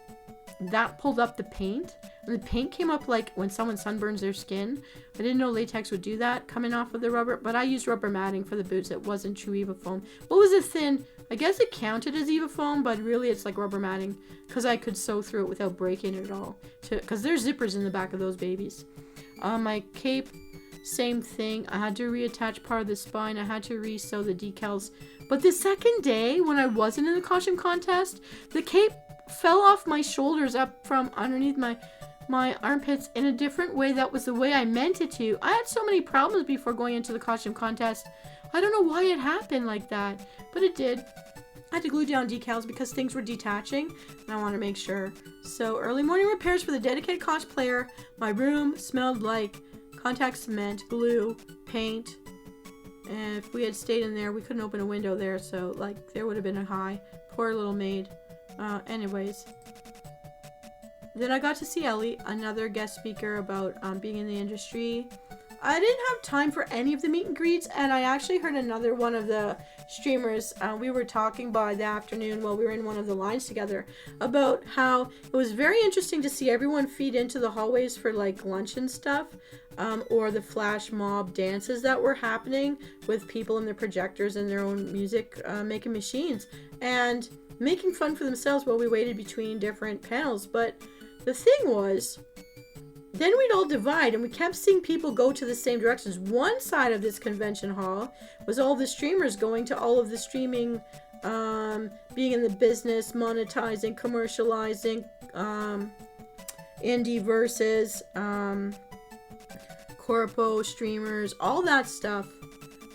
that pulled up the paint, and the paint came up like when someone sunburns their skin. I didn't know latex would do that coming off of the rubber, but I used rubber matting for the boots. It wasn't true Eva foam. What was it, thin? I guess it counted as Eva foam, but really it's like rubber matting because I could sew through it without breaking it at all. Because there's zippers in the back of those babies. My cape, same thing. I had to reattach part of the spine. I had to re-sew the decals. But the second day, when I wasn't in the costume contest, the cape fell off my shoulders up from underneath my armpits in a different way. That was the way I meant it to. I had so many problems before going into the costume contest. I don't know why it happened like that, but it did. I had to glue down decals because things were detaching, and I want to make sure. So early morning repairs for the dedicated cosplayer. My room smelled like contact cement, glue, paint. And if we had stayed in there, we couldn't open a window there, so like there would have been a high. Poor little maid. Anyways. Then I got to see Ellie, another guest speaker about being in the industry. I didn't have time for any of the meet and greets, and I actually heard another one of the streamers. We were talking by the afternoon while we were in one of the lines together about how it was very interesting to see everyone feed into the hallways for like lunch and stuff, or the flash mob dances that were happening with people in their projectors and their own music making machines and making fun for themselves while we waited between different panels. But the thing was, then we'd all divide, and we kept seeing people go to the same directions. One side of this convention hall was all the streamers going to all of the streaming, being in the business, monetizing, commercializing, indie versus, corpo streamers, all that stuff.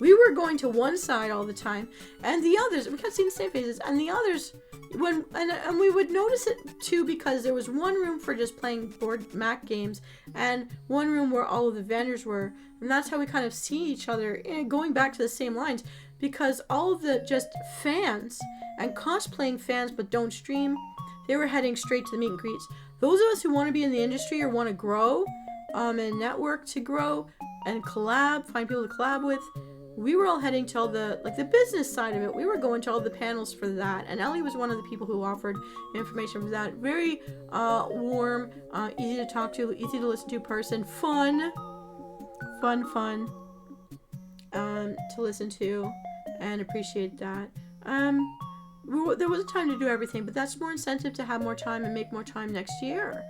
We were going to one side all the time, and the others, we kept seeing the same faces, and the others, and we would notice it too, because there was one room for just playing board Mac games and one room where all of the vendors were, and that's how we kind of see each other, going back to the same lines, because all of the just fans and cosplaying fans but don't stream, they were heading straight to the meet and greets. Those of us who want to be in the industry or want to grow, and network to grow and collab, find people to collab with, we were all heading to all the, like, the business side of it. We were going to all the panels for that, and Ellie was one of the people who offered information for that. Very warm, easy to talk to, easy to listen to person, fun to listen to, and appreciate that. There was a time to do everything, but that's more incentive to have more time and make more time next year.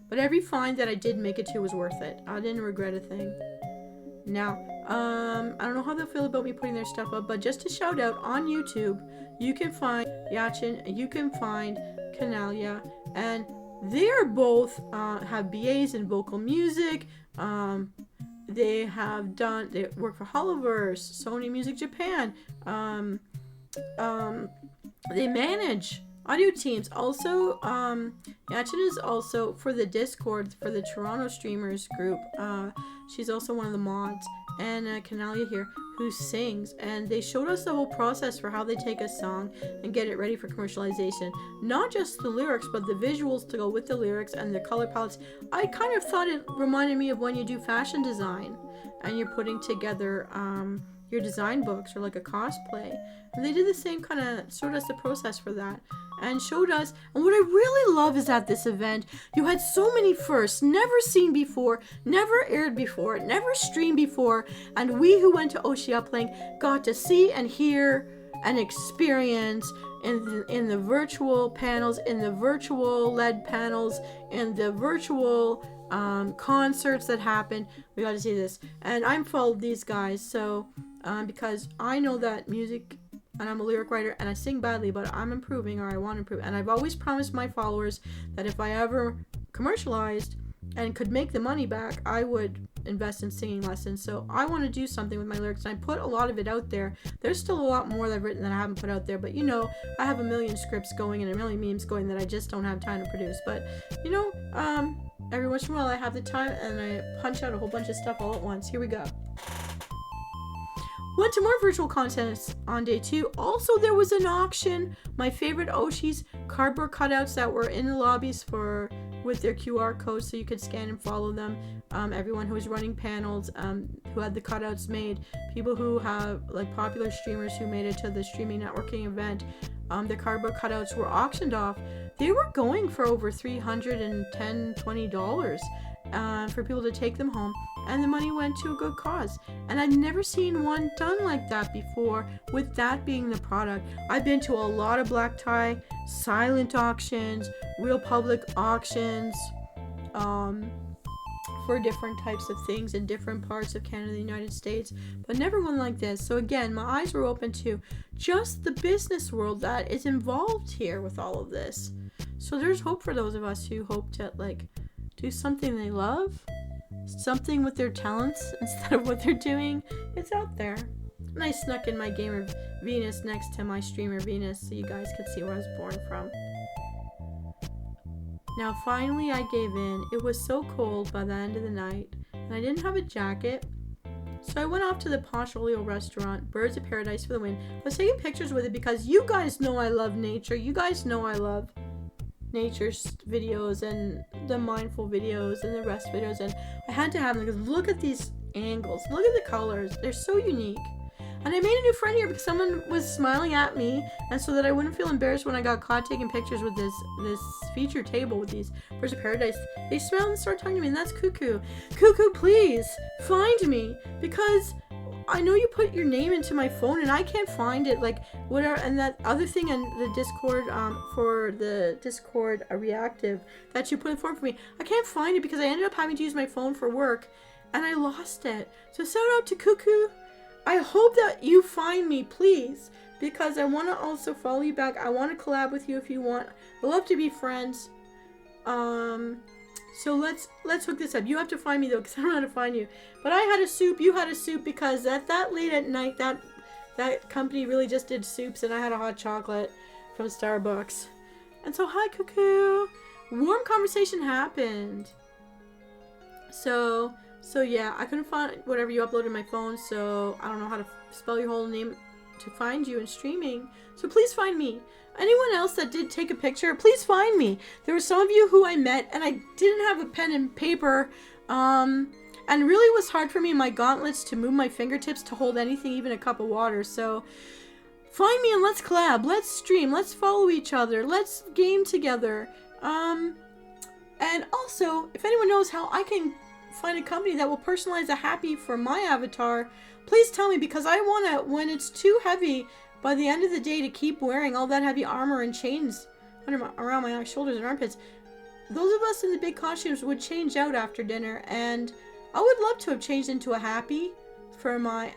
But every find that I did make it to was worth it. I didn't regret a thing. Now, I don't know how they'll feel about me putting their stuff up, but just to shout out, on YouTube, you can find Yachin and you can find Callida, and they are both have BAs in vocal music. They work for Holoverse, Sony Music Japan. They manage audio teams. Also, Yachin is also for the Discord for the Toronto streamers group. She's also one of the mods, and Callida here, who sings, and they showed us the whole process for how they take a song and get it ready for commercialization. Not just the lyrics, but the visuals to go with the lyrics and the color palettes. I kind of thought it reminded me of when you do fashion design and you're putting together your design books or like a cosplay. And they did the same kind of, showed us the process for that and showed us. And what I really love is at this event, you had so many firsts, never seen before, never aired before, never streamed before. And we who went to OshiUplink got to see and hear and experience in the virtual panels, in the virtual LED panels, in the virtual concerts that happened. We got to see this. And I'm followed these guys, so because I know that music, and I'm a lyric writer, and I sing badly, but I'm improving, or I want to improve. And I've always promised my followers that if I ever commercialized and could make the money back, I would invest in singing lessons. So I want to do something with my lyrics, and I put a lot of it out there. There's still a lot more that I've written that I haven't put out there, but you know, I have a million scripts going and a million memes going that I just don't have time to produce. But you know, every once in a while I have the time and I punch out a whole bunch of stuff all at once. Here we go. Went to more virtual contests on day 2. Also, there was an auction. My favorite Oshi's cardboard cutouts that were in the lobbies with their QR codes so you could scan and follow them. Everyone who was running panels, who had the cutouts made, people who have like popular streamers who made it to the streaming networking event, the cardboard cutouts were auctioned off. They were going for over $310, $20 for people to take them home, and the money went to a good cause. And I'd never seen one done like that before, with that being the product. I've been to a lot of black tie, silent auctions, real public auctions, for different types of things in different parts of Canada and the United States, but never one like this. So again, my eyes were open to just the business world that is involved here with all of this. So there's hope for those of us who hope to like do something they love, something with their talents instead of what they're doing. It's out there. And I snuck in my gamer Venus next to my streamer Venus so you guys could see where I was born from. Now finally I gave in. It was so cold by the end of the night, and I didn't have a jacket. So I went off to the Posh Oleo restaurant, Birds of Paradise for the win. I was taking pictures with it because you guys know I love nature. You guys know I love videos and the mindful videos and the rest videos, and I had to have them because look at these angles, look at the colors, they're so unique. And I made a new friend here because someone was smiling at me, and so that I wouldn't feel embarrassed when I got caught taking pictures with this feature table with these Birds of Paradise, they smiled and started talking to me, and that's Cuckoo. Cuckoo, please find me, because I know you put your name into my phone and I can't find it, like whatever. And that other thing in the Discord, for the Discord reactive that you put in form for me, I can't find it because I ended up having to use my phone for work and I lost it. So shout out to Cuckoo. I hope that you find me, please, because I want to also follow you back. I want to collab with you if you want. I'd love to be friends. So let's hook this up. You have to find me though, because I don't know how to find you. But I had a soup, you had a soup, because at that late at night, that company really just did soups, and I had a hot chocolate from Starbucks. And so hi, Cuckoo. Warm conversation happened. So yeah, I couldn't find whatever you uploaded my phone, so I don't know how to spell your whole name to find you in streaming. So please find me. Anyone else that did take a picture, please find me. There were some of you who I met and I didn't have a pen and paper, and really it was hard for me in my gauntlets to move my fingertips to hold anything, even a cup of water. So find me and let's collab, let's stream, let's follow each other, let's game together. And also, if anyone knows how I can find a company that will personalize a happy for my avatar, please tell me, because I want to, when it's too heavy by the end of the day to keep wearing all that heavy armor and chains around my shoulders and armpits, those of us in the big costumes would change out after dinner, and I would love to have changed into a happy for my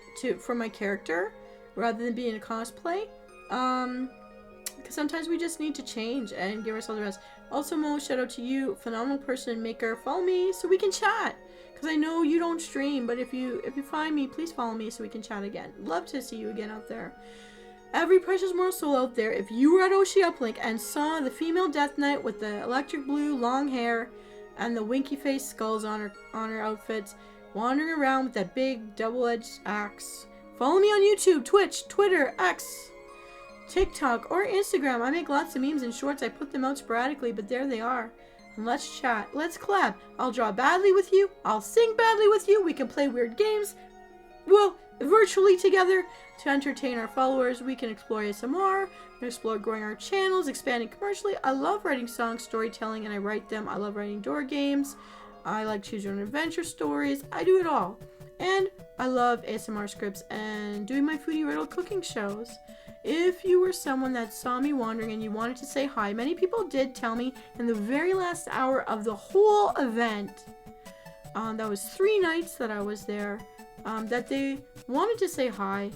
character rather than being a cosplay, because sometimes we just need to change and give ourselves a rest. Also, Mo, shout out to you, phenomenal person and maker. Follow me so we can chat, because I know you don't stream, but if you find me, please follow me so we can chat again. Love to see you again out there. Every precious morsel out there, if you were at OshiUplink and saw the female Death Knight with the electric blue long hair and the winky face skulls on her outfits, wandering around with that big double-edged axe, follow me on YouTube, Twitch, Twitter, X, TikTok, or Instagram. I make lots of memes and shorts. I put them out sporadically, but there they are. And let's chat. Let's collab. I'll draw badly with you. I'll sing badly with you. We can play weird games. Well, virtually together to entertain our followers. We can explore ASMR, explore growing our channels, expanding commercially. I love writing songs, storytelling, and I write them. I love writing door games. I like choose your own adventure stories. I do it all. And I love ASMR scripts and doing my foodie riddle cooking shows. If you were someone that saw me wandering and you wanted to say hi, many people did tell me in the very last hour of the whole event, that was 3 nights that I was there, that they wanted to say hi.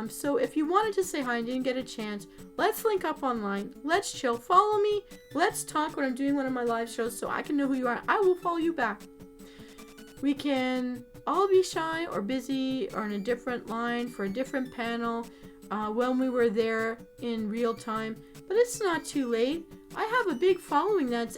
So if you wanted to say hi and didn't get a chance, let's link up online. Let's chill. Follow me. Let's talk when I'm doing one of my live shows so I can know who you are. I will follow you back. We can all be shy or busy or in a different line for a different panel when we were there in real time, but it's not too late. I have a big following that's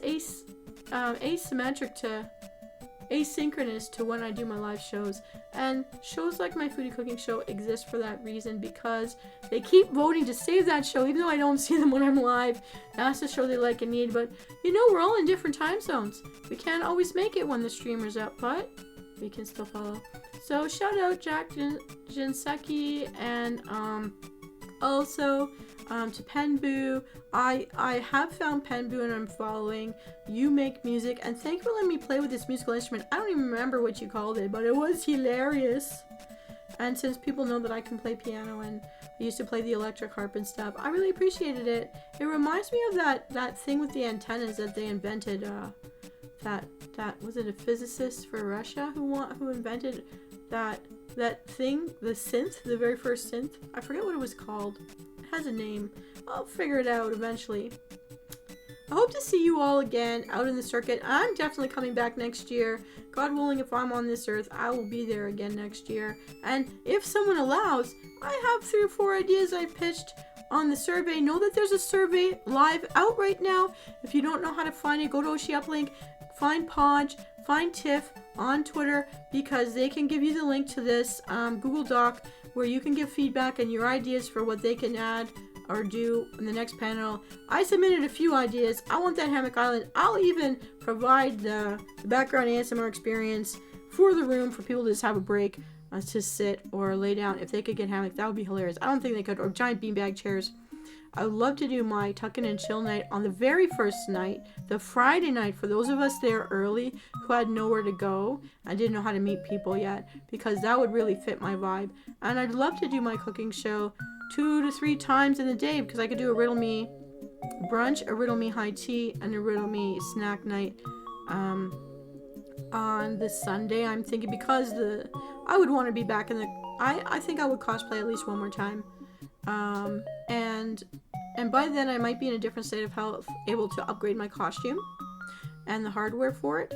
asynchronous to when I do my live shows, and shows like my foodie cooking show exist for that reason, because they keep voting to save that show even though I don't see them when I'm live. That's the show they like and need, but you know, we're all in different time zones. We can't always make it when the streamer's up, but we can still follow. So shout out Jack Jinseki, and also to Penboo. I have found Penboo and I'm following. You make music, and thank you for letting me play with this musical instrument. I don't even remember what you called it, but it was hilarious. And since people know that I can play piano and I used to play the electric harp and stuff, I really appreciated it. It reminds me of that thing with the antennas that they invented. That was it a physicist for Russia who invented that thing, the synth, the very first synth. I forget what it was called. It has a name. I'll figure it out eventually. I hope to see you all again out in the circuit. I'm definitely coming back next year. God willing, if I'm on this earth, I will be there again next year. And if someone allows, I have 3 or 4 ideas I pitched on the survey. Know that there's a survey live out right now. If you don't know how to find it, go to OshiUplink, find Podge, find Tiff on Twitter, because they can give you the link to this Google Doc where you can give feedback and your ideas for what they can add or do in the next panel. I submitted a few ideas. I want that hammock island. I'll even provide the background ASMR experience for the room for people to just have a break to sit or lay down. If they could get hammock, that would be hilarious. I don't think they could. Or giant beanbag chairs. I would love to do my tuck in and chill night on the very first night, the Friday night, for those of us there early who had nowhere to go and didn't know how to meet people yet, because that would really fit my vibe. And I'd love to do my cooking show 2 to 3 times in the day, because I could do a Riddle Me brunch, a Riddle Me high tea, and a Riddle Me snack night on this Sunday. I'm thinking, because I would want to be back in the... I think I would cosplay at least one more time. And by then I might be in a different state of health, able to upgrade my costume and the hardware for it.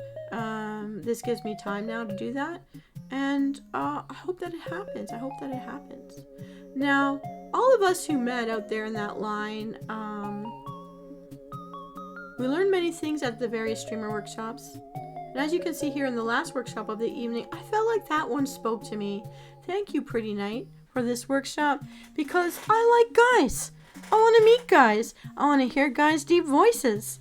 This gives me time now to do that, and I hope that it happens. I hope that it happens. Now, all of us who met out there in that line, we learned many things at the various streamer workshops. And as you can see here in the last workshop of the evening, I felt like that one spoke to me. Thank you, Pretty Knight, for this workshop, because I like guys. I want to meet guys. I want to hear guys' deep voices.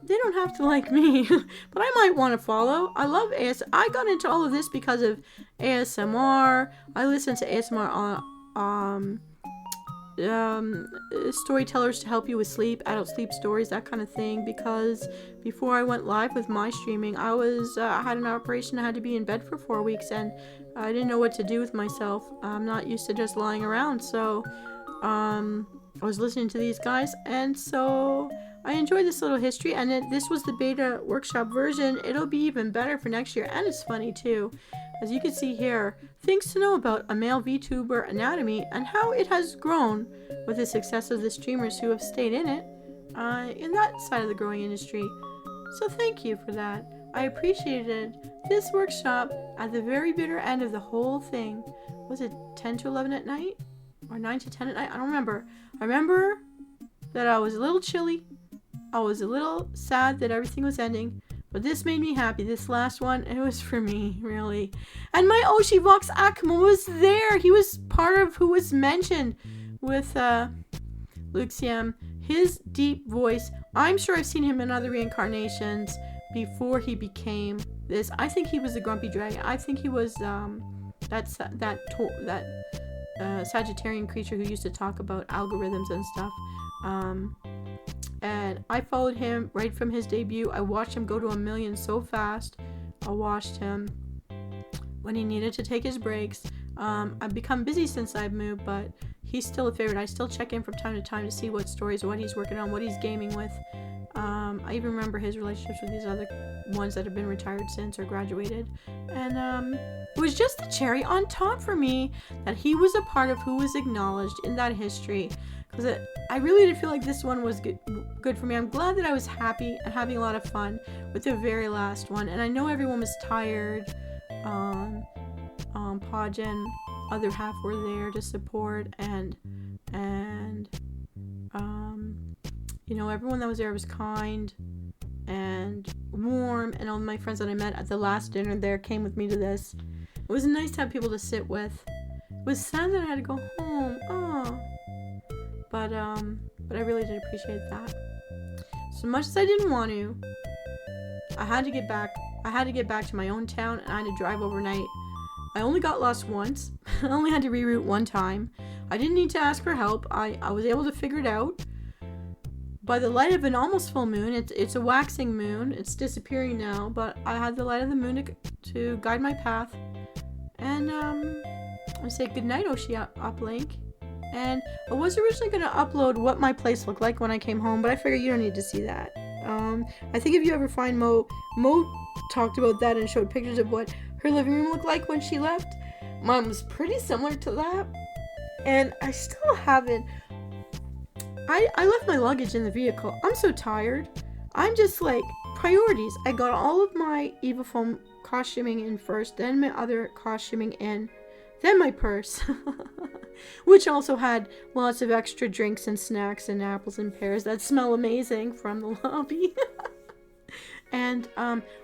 They don't have to like me, but I might want to follow. I love ASMR. I got into all of this because of ASMR. I listen to ASMR on storytellers to help you with sleep, adult sleep stories, that kind of thing, because before I went live with my streaming, I had an operation. I had to be in bed for 4 weeks, and I didn't know what to do with myself. I'm not used to just lying around, so I was listening to these guys, and so I enjoyed this little history. And this was the beta workshop version. It'll be even better for next year, and it's funny too. As you can see here, things to know about a male VTuber anatomy and how it has grown with the success of the streamers who have stayed in it, in that side of the growing industry. So thank you for that. I appreciated this workshop at the very bitter end of the whole thing. Was it 10 to 11 at night? Or 9 to 10 at night? I don't remember. I remember that I was a little chilly. I was a little sad that everything was ending. But this made me happy. This last one, it was for me, really. And my OshiVox Akuma was there. He was part of who was mentioned with Luxiam. His deep voice. I'm sure I've seen him in other reincarnations before he became this. I think he was the Grumpy Dragon. I think he was that Sagittarian creature who used to talk about algorithms and stuff. And I followed him right from his debut. I watched him go to 1 million so fast. I watched him when he needed to take his breaks. I've become busy since I've moved, but he's still a favorite. I still check in from time to time to see what stories, what he's working on, what he's gaming with. I even remember his relationships with these other ones that have been retired since or graduated. And it was just the cherry on top for me that he was a part of who was acknowledged in that history. Because I really did feel like this one was good for me. I'm glad that I was happy and having a lot of fun with the very last one. And I know everyone was tired. Podge and other half were there to support, and you know, everyone that was there was kind and warm, and all my friends that I met at the last dinner there came with me to this. It was nice to have people to sit with. It was sad that I had to go home. But I really did appreciate that. So much as I didn't want to, I had to get back. I had to get back to my own town, and I had to drive overnight. I only got lost once. I only had to reroute one time. I didn't need to ask for help. I was able to figure it out. By the light of an almost full moon, it's a waxing moon. It's disappearing now, but I had the light of the moon to guide my path. And I say goodnight, OshiUplink. And I was originally going to upload what my place looked like when I came home, but I figured you don't need to see that. I think if you ever find Mo talked about that and showed pictures of what her living room looked like when she left. Mine was pretty similar to that. And I still haven't... I left my luggage in the vehicle. I'm so tired. I'm just like, priorities. I got all of my Eva foam costuming in first, then my other costuming in, then my purse. Which also had lots of extra drinks and snacks and apples and pears that smell amazing from the lobby. And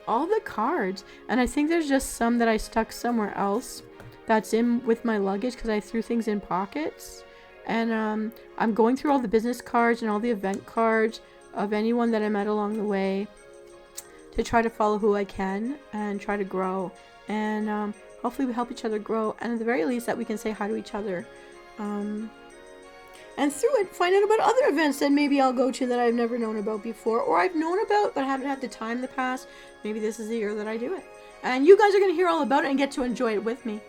all the cards. And I think there's just some that I stuck somewhere else that's in with my luggage because I threw things in pockets. And I'm going through all the business cards and all the event cards of anyone that I met along the way to try to follow who I can and try to grow. And hopefully we help each other grow. And at the very least that we can say hi to each other. And through it, find out about other events that maybe I'll go to that I've never known about before. Or I've known about but haven't had the time in the past. Maybe this is the year that I do it. And you guys are going to hear all about it and get to enjoy it with me.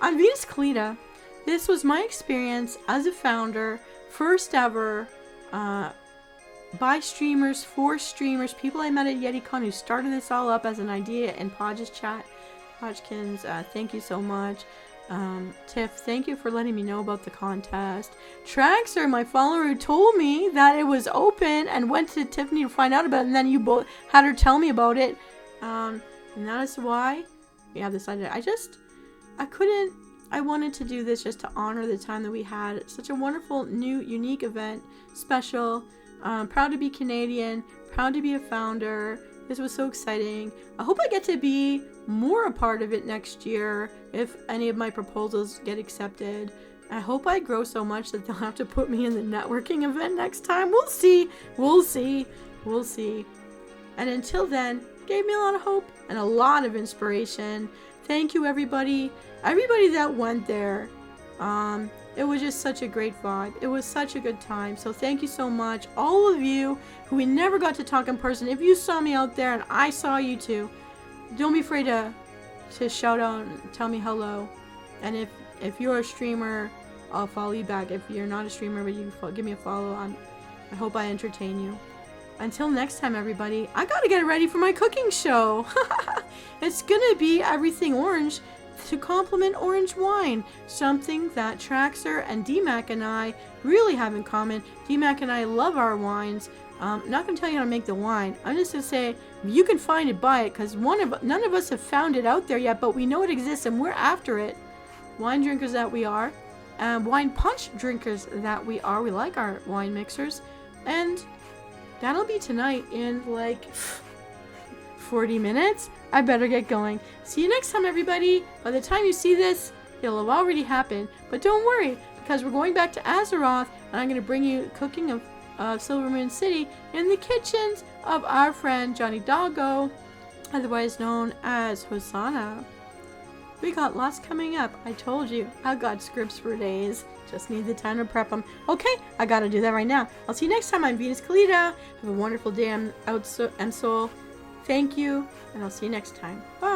On Venus Callida, this was my experience as a founder, first ever, by streamers, for streamers, people I met at YetiCon who started this all up as an idea in Podge's chat. Hodgkins, thank you so much. Tiff, thank you for letting me know about the contest. Traxer, my follower, who told me that it was open and went to Tiffany to find out about it, and then you both had her tell me about it. And that is why we have this idea. I wanted to do this just to honor the time that we had. Such a wonderful, new, unique event. Special. Proud to be Canadian. Proud to be a founder. This was so exciting. I hope I get to be more a part of it next year if any of my proposals get accepted. I hope I grow so much that they'll have to put me in the networking event next time. We'll see. We'll see. We'll see. And until then, gave me a lot of hope and a lot of inspiration. Thank you, everybody. Everybody that went there. It was just such a great vibe. It was such a good time. So thank you so much. All of you who we never got to talk in person. If you saw me out there and I saw you too, don't be afraid to shout out and tell me hello. And if you're a streamer, I'll follow you back. If you're not a streamer, but you give me a follow, I hope I entertain you. Until next time, everybody, I gotta get ready for my cooking show. It's gonna be everything orange to complement orange wine, something that Traxer and DMAC and I really have in common. DMAC and I love our wines. I'm not going to tell you how to make the wine. I'm just going to say, if you can find it, buy it, because none of us have found it out there yet, but we know it exists and we're after it. Wine drinkers that we are, wine punch drinkers that we are. We like our wine mixers, and that'll be tonight in like 40 minutes. I better get going. See you next time, everybody. By the time you see this, it'll have already happened. But don't worry, because we're going back to Azeroth, and I'm going to bring you cooking of Silver Moon City in the kitchens of our friend Johnny Doggo, otherwise known as Hosanna. We got lots coming up. I told you, I got scripts for days. Just need the time to prep them. Okay, I gotta do that right now. I'll see you next time. I'm Venus Callida. Have a wonderful day. I'm Msoul. Thank you, and I'll see you next time. Bye.